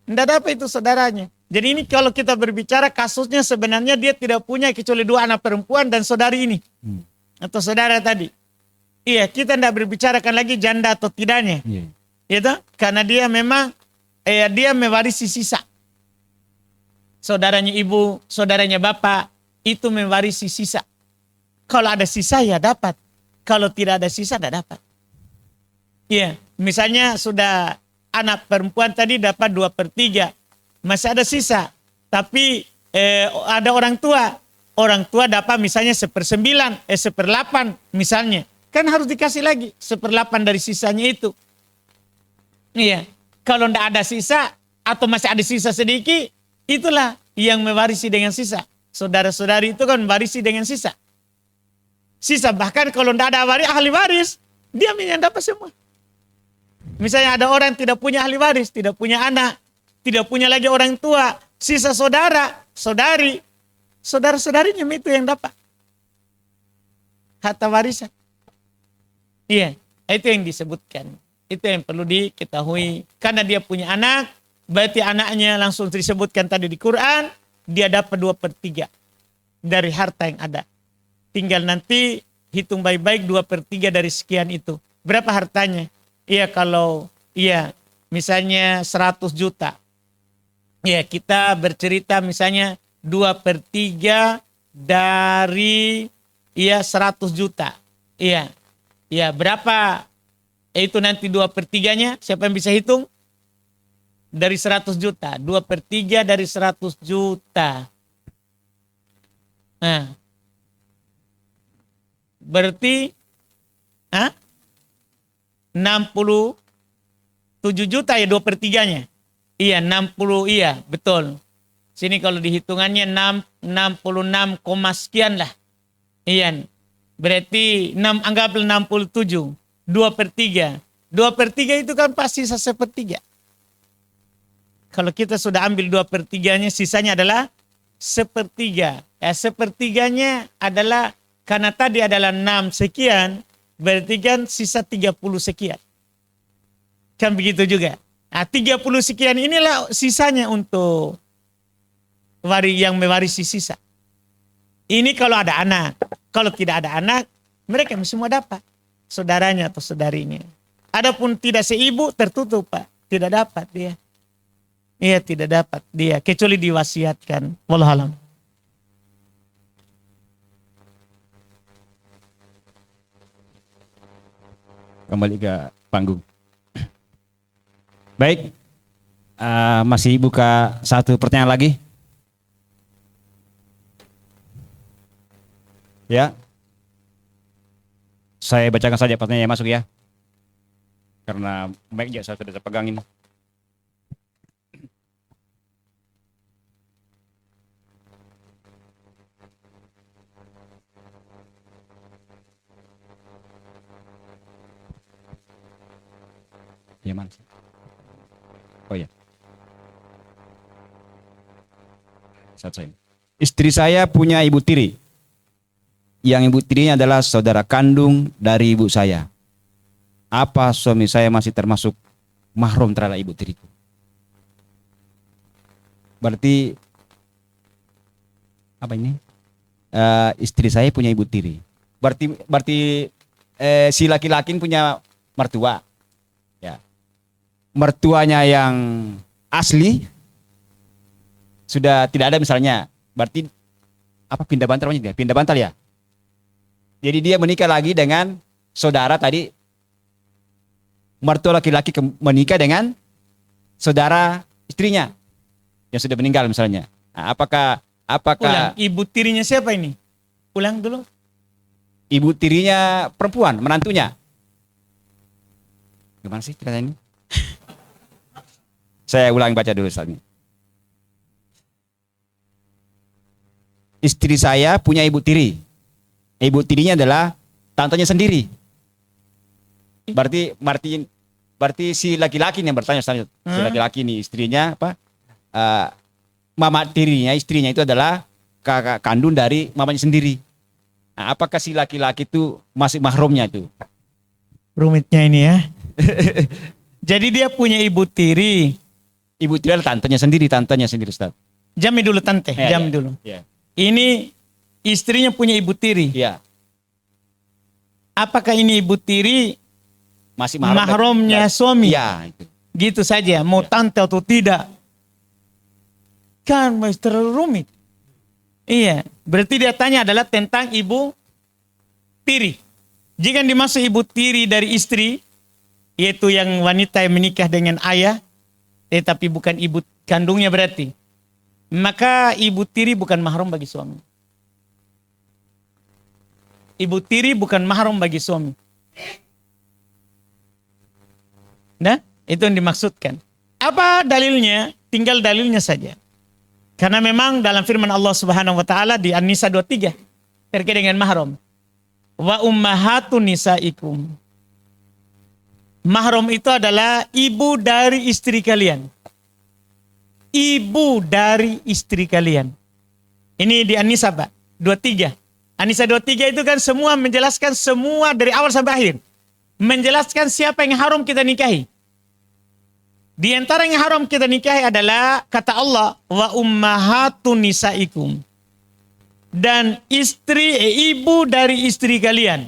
Tidak dapat itu saudaranya. Jadi ini kalau kita berbicara kasusnya sebenarnya dia tidak punya kecuali 2 anak perempuan dan saudari ini. Atau saudara tadi. Iya, kita tidak berbicarakan lagi janda atau tidaknya. Iya. Gitu? Karena dia memang dia mewarisi sisa. Saudaranya ibu, saudaranya bapak itu mewarisi sisa. Kalau ada sisa ya dapat. Kalau tidak ada sisa tidak dapat. Iya, misalnya sudah anak perempuan tadi dapat 2/3. Masih ada sisa. Tapi ada orang tua. Orang tua dapat misalnya 1/9, 1/8 misalnya. Kan harus dikasih lagi 1/8 dari sisanya itu. Iya. Kalau tidak ada sisa atau masih ada sisa sedikit, itulah yang mewarisi dengan sisa. Saudara-saudari itu kan mewarisi dengan sisa. Sisa bahkan kalau tidak ada ahli waris, dia yang dapat semua. Misalnya ada orang tidak punya ahli waris, tidak punya anak, tidak punya lagi orang tua, sisa saudara, saudari, saudara-saudarinya itu yang dapat harta warisan. Iya, itu yang disebutkan. Itu yang perlu diketahui. Karena dia punya anak, berarti anaknya langsung disebutkan tadi di Quran, dia dapat 2/3 dari harta yang ada. Tinggal nanti hitung baik-baik 2/3 dari sekian itu. Berapa hartanya? Iya kalau misalnya 100 juta. Ya kita bercerita misalnya 2/3 dari 100 juta. Iya. Ya berapa? Itu nanti 2/3-nya. Siapa yang bisa hitung? Dari 100 juta. 2/3 dari 100 juta. Nah, berarti 67 juta ya 2/3-nya. Iya 60, iya betul. Sini kalau dihitungannya 66, sekian lah. Iya. Berarti anggaplah 67. 2/3. 2/3 itu kan pasti sisa 1/3. Kalau kita sudah ambil 2/3-nya, sisanya adalah 1/3. Ya, 1/3-nya adalah, karena tadi adalah 6 sekian, berarti kan sisa 30 sekian. Kan begitu juga. Nah, 30 sekian inilah sisanya untuk yang mewarisi sisa. Ini kalau ada anak. Kalau tidak ada anak, mereka semua dapat. Saudaranya atau saudarinya. Adapun tidak seibu, tertutup Pak. Tidak dapat dia. Iya, tidak dapat dia. Kecuali diwasiatkan. Wallahualam. Kembali ke panggung. Baik, masih buka satu pertanyaan lagi. Ya, saya bacakan saja pertanyaan yang masuk ya, karena mic-nya saya sudah pegangin. Ya mana sih? Oh ya. Satu saya. Istri saya punya ibu tiri. Yang ibu tirinya adalah saudara kandung dari ibu saya. Apa suami saya masih termasuk mahram terhadap ibu tiriku? Berarti apa ini? Istri saya punya ibu tiri. Berarti si laki-laki punya mertua. Ya. Mertuanya yang asli sudah tidak ada misalnya, berarti apa pindah bantal namanya? Pindah bantal ya. Jadi dia menikah lagi dengan saudara tadi, mertua laki-laki menikah dengan saudara istrinya yang sudah meninggal misalnya. Nah, apakah Ulang, ibu tirinya siapa ini? Ulang dulu. Ibu tirinya perempuan, menantunya. Gimana sih ceritanya ini? Saya ulang baca dulu saat ini. Istri saya punya ibu tiri. Ibu tirinya adalah tantenya sendiri. Berarti si laki-laki yang bertanya si laki-laki ini istrinya apa? Mama tirinya, istrinya itu adalah kakak kandung dari mamanya sendiri. Nah, apakah si laki-laki itu masih mahramnya itu? Rumitnya ini ya. Jadi dia punya ibu tiri. Ibu tiri adalah tantenya sendiri Ustaz. Jamin dulu tante, jamin dulu. Ya. Ini istrinya punya ibu tiri. Iya. Apakah ini ibu tiri Masih mahramnya suami? Iya, itu. Gitu saja, mau tante atau tidak. Kan masih terlalu rumit. Iya, berarti dia tanya adalah tentang ibu tiri. Jika dimaksud ibu tiri dari istri, yaitu yang wanita yang menikah dengan ayah, tetapi bukan ibu kandungnya berarti, maka ibu tiri bukan mahram bagi suami. Ibu tiri bukan mahram bagi suami. Nah, itu yang dimaksudkan. Apa dalilnya? Tinggal dalilnya saja. Karena memang dalam firman Allah Subhanahu wa taala di An-Nisa 23 terkait dengan mahram. Wa ummahatun nisaikum. Mahram itu adalah ibu dari istri kalian. Ibu dari istri kalian. Ini di An-Nisa 23. An-Nisa 23 itu kan semua menjelaskan semua dari awal sampai akhir. Menjelaskan siapa yang haram kita nikahi. Di antara yang haram kita nikahi adalah kata Allah, wa ummahatun nisaikum. Dan ibu dari istri kalian.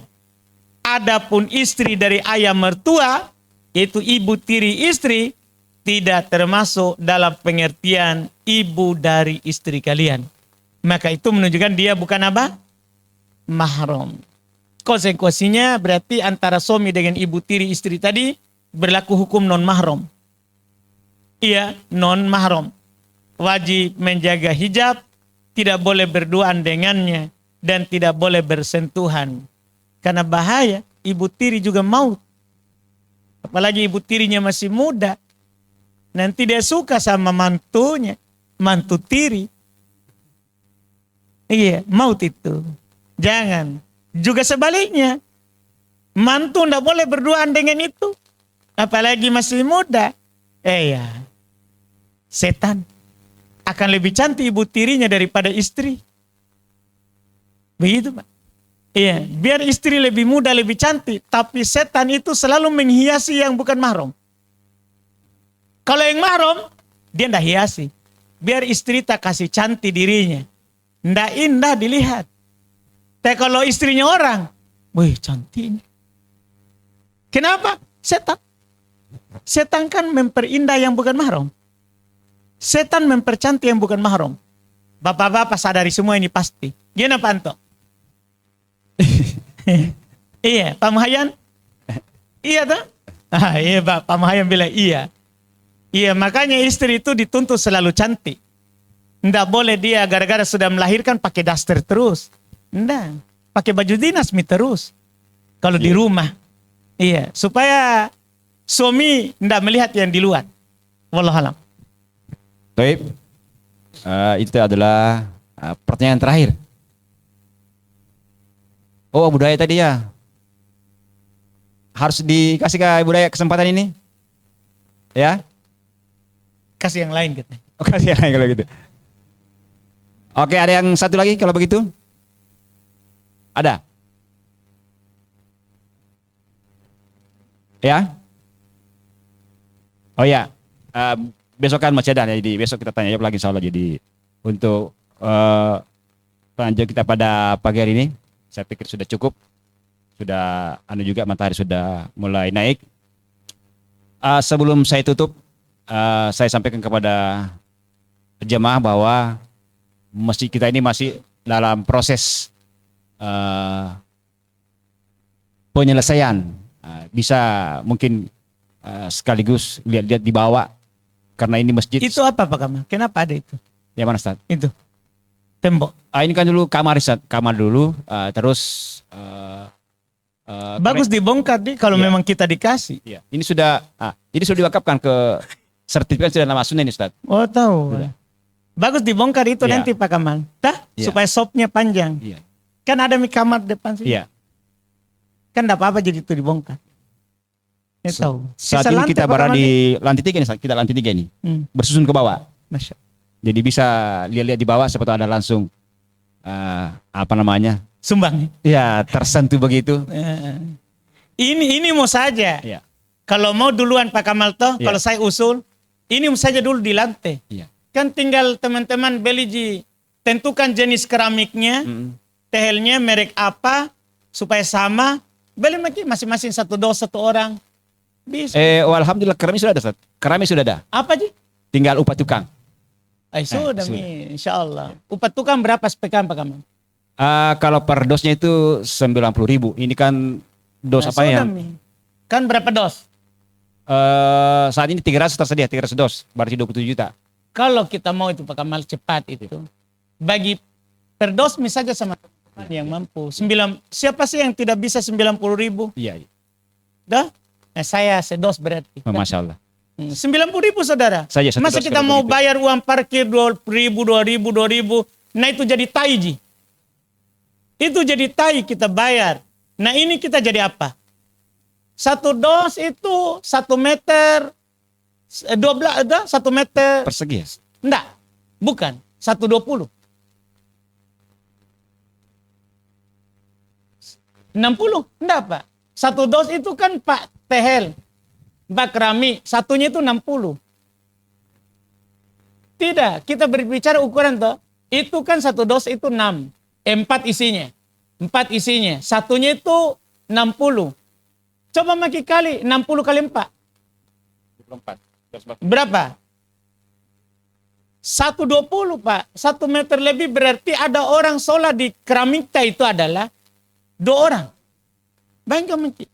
Adapun istri dari ayah mertua, yaitu ibu tiri istri, tidak termasuk dalam pengertian ibu dari istri kalian. Maka itu menunjukkan dia bukan apa? Mahram. Konsekuensinya berarti antara suami dengan ibu tiri istri tadi berlaku hukum non mahram. Iya, non mahram. Wajib menjaga hijab tidak boleh berduaan dengannya, dan tidak boleh bersentuhan. Karena bahaya, ibu tiri juga maut. Apalagi ibu tirinya masih muda. Nanti dia suka sama mantunya, mantu tiri. Iya, maut itu. Jangan. Juga sebaliknya, mantu tidak boleh berduaan dengan itu. Apalagi masih muda. Ya, setan akan lebih cantik ibu tirinya daripada istri. Begitu Pak. Iya, biar istri lebih muda, lebih cantik. Tapi setan itu selalu menghiasi yang bukan mahram. Kalau yang mahram, dia tidak hiasi. Biar istri tak kasih cantik dirinya. Tidak indah dilihat. Tapi kalau istrinya orang, wih cantiknya. Kenapa? Setan. Setan kan memperindah yang bukan mahram. Setan mempercantik yang bukan mahram. Bapak-bapak sadari semua ini pasti. Gimana Pak Anto? Iya, Pak Mahayan? Iya tak? Iya Pak Mahayan bilang iya. Iya, makanya istri itu dituntut selalu cantik. Nggak boleh dia gara-gara sudah melahirkan pakai daster terus. Nggak, pakai baju dinas terus. Kalau di rumah. Iya, supaya suami nggak melihat yang di luar. Wallahualam. Baik. Itu adalah pertanyaan terakhir. Oh, budaya tadi ya. Harus dikasih ke budaya kesempatan ini. Ya. Kasih yang lain katanya. Oh, kasih yang lain kalau gitu. Oke, ada yang satu lagi kalau begitu? Ada? Ya? Oh ya, besok kan masih ada, jadi besok kita tanya jawab lagi insya Allah. Jadi untuk lanjut kita pada pagi hari ini, saya pikir sudah cukup. Sudah juga matahari sudah mulai naik. Sebelum saya tutup, saya sampaikan kepada jemaah bahwa masjid kita ini masih dalam proses penyelesaian. Bisa mungkin sekaligus lihat-lihat di bawah karena ini masjid. Itu apa Pak Kamal? Kenapa ada itu? Yang mana Ustaz? Itu tembok. Ini kan dulu kamar Ustaz. Kamar dulu, terus bagus dibongkar nih kalau Iya. memang kita dikasih. Iya. Ini sudah diwakafkan ke sertifikat sudah nama Sunan ini Ustaz. Oh tahu. Sudah. Bagus dibongkar itu Iya. nanti Pak Kamal. Iya. Supaya sopnya panjang. Iya. Kan ada kamar depan sini. Iya. Kan enggak apa-apa jadi itu dibongkar. Ya tahu. Saat Sisa ini lantai, kita Pak berada Kamal, di lantai 3 nih, Ustaz. Kita lantai 3 nih. Bersusun ke bawah. Masya. Jadi bisa lihat-lihat di bawah seperti ada langsung apa namanya? Sumbang. Ya, tersentuh begitu. Ini mau saja. Iya. Kalau mau duluan Pak Kamal toh, Iya. kalau saya usul, ini saja dulu di lantai. Iya. Kan tinggal teman-teman beli tentukan jenis keramiknya, tehelnya merek apa, supaya sama. Beli masing-masing satu dos satu orang. Bisa. Alhamdulillah keramik sudah ada, Ustaz. Keramik sudah ada. Apa Ji? Tinggal upah tukang. Sudah sudah. insya Allah. Upah tukang berapa sepekan Pak Kamal? Kalau per dosnya itu 90.000. Ini kan dos apa ya? Kan berapa dos? Saat ini 300 tersedia, 300 dos. Berarti 27 juta. Kalau kita mau itu Pak Kamal cepat itu. Bagi per dos misalnya sama teman yang mampu. Siapa sih yang tidak bisa 90.000? Iya. Dah? Saya sedos berarti. Masya Allah. 90.000 saudara. Saja satu Masa dos kita kalau mau begitu. bayar uang parkir 2.000. Nah itu jadi tai Ji. Itu jadi tai kita bayar. Nah ini kita jadi apa? Satu dos itu 1 meter 12, 1 meter. Persegi ya? Enggak, bukan. 120. 60, enggak Pak. Satu dos itu kan Pak tehel. Pak keramik, satunya itu 60. Tidak, kita berbicara ukuran toh. Itu kan satu dos itu 6. 4 isinya. 4 isinya. Satunya itu 60. Coba maki kali 60 kali 4. 24. Berapa? 120 Pak. 1 meter lebih berarti ada orang sholat di keramiknya itu adalah 2 orang. Bayangkan Maki.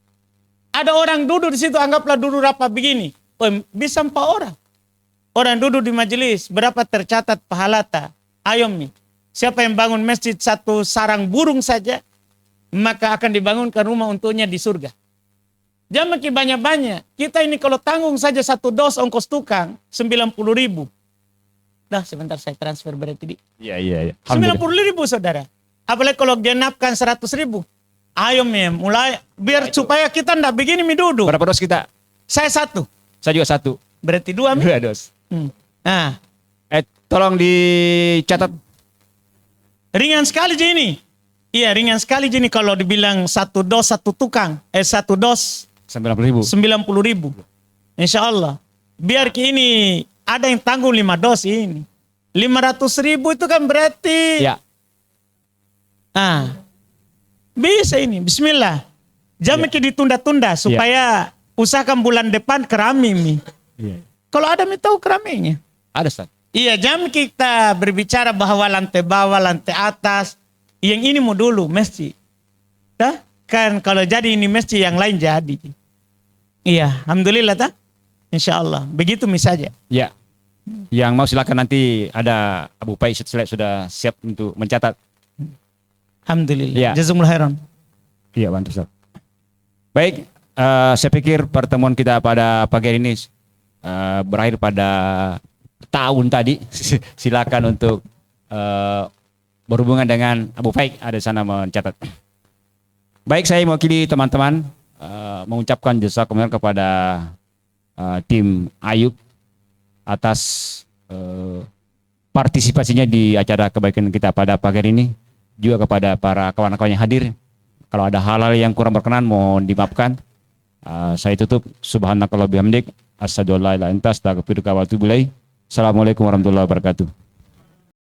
Ada orang duduk di situ, anggaplah duduk rapat begini. Oh, bisa 4 orang. Orang duduk di majelis, berapa tercatat pahala ta? Ayo Mi. Siapa yang bangun masjid satu sarang burung saja, maka akan dibangunkan rumah untuknya di surga. Jangan makin banyak-banyak. Kita ini kalau tanggung saja satu dos ongkos tukang 90.000. Dah sebentar saya transfer berarti di. Iya. 90.000 saudara. Apalagi kalau genapkan 100.000. Ayo mulai biar supaya kita ndak begini duduk. Berapa dos kita? Saya satu. Saya juga satu. Berarti dua. 2 dos. Nah, Tolong dicatat. ringan sekali je ini. Iya ringan sekali je ini kalau dibilang satu dos satu tukang. Satu dos 90.000. 90.000. Insya Allah. Biar ini ada yang tanggung 5 dos ini. 500.000 itu kan berarti. Ya. Bisa ini. Bismillah. Jangan ditunda-tunda supaya usahakan bulan depan kerami mi. Iya. Kalau ada mi tahu keraminya. Ada, Ustaz. Iya, jangan kita berbicara bahwa lantai bawah, lantai atas. Yang ini mau dulu mesti. Dah? Kan kalau jadi ini mesti yang lain jadi. Iya, alhamdulillah tak? Insya Allah. Begitu saja. Ya. Yang mau silakan, nanti ada Abu Pai sudah siap untuk mencatat. Alhamdulillah. Ya. Jazakumullah khairan. Iya, bantu, Ustaz. Baik, saya pikir pertemuan kita pada pagi hari ini berakhir pada tahun tadi. Silakan untuk berhubungan dengan Abu Faik ada di sana mencatat. Baik, saya mewakili teman-teman mengucapkan jazakumullah kepada tim Ayub atas partisipasinya di acara kebaikan kita pada pagi hari ini, juga kepada para kawan-kawan yang hadir. Kalau ada hal-hal yang kurang berkenan mohon dimaafkan. Saya tutup. Subhanakallah bihamdik. Asyhadu an la ilaha illa anta astaghfiruka wa atubu ilaik. Assalamualaikum warahmatullahi wabarakatuh.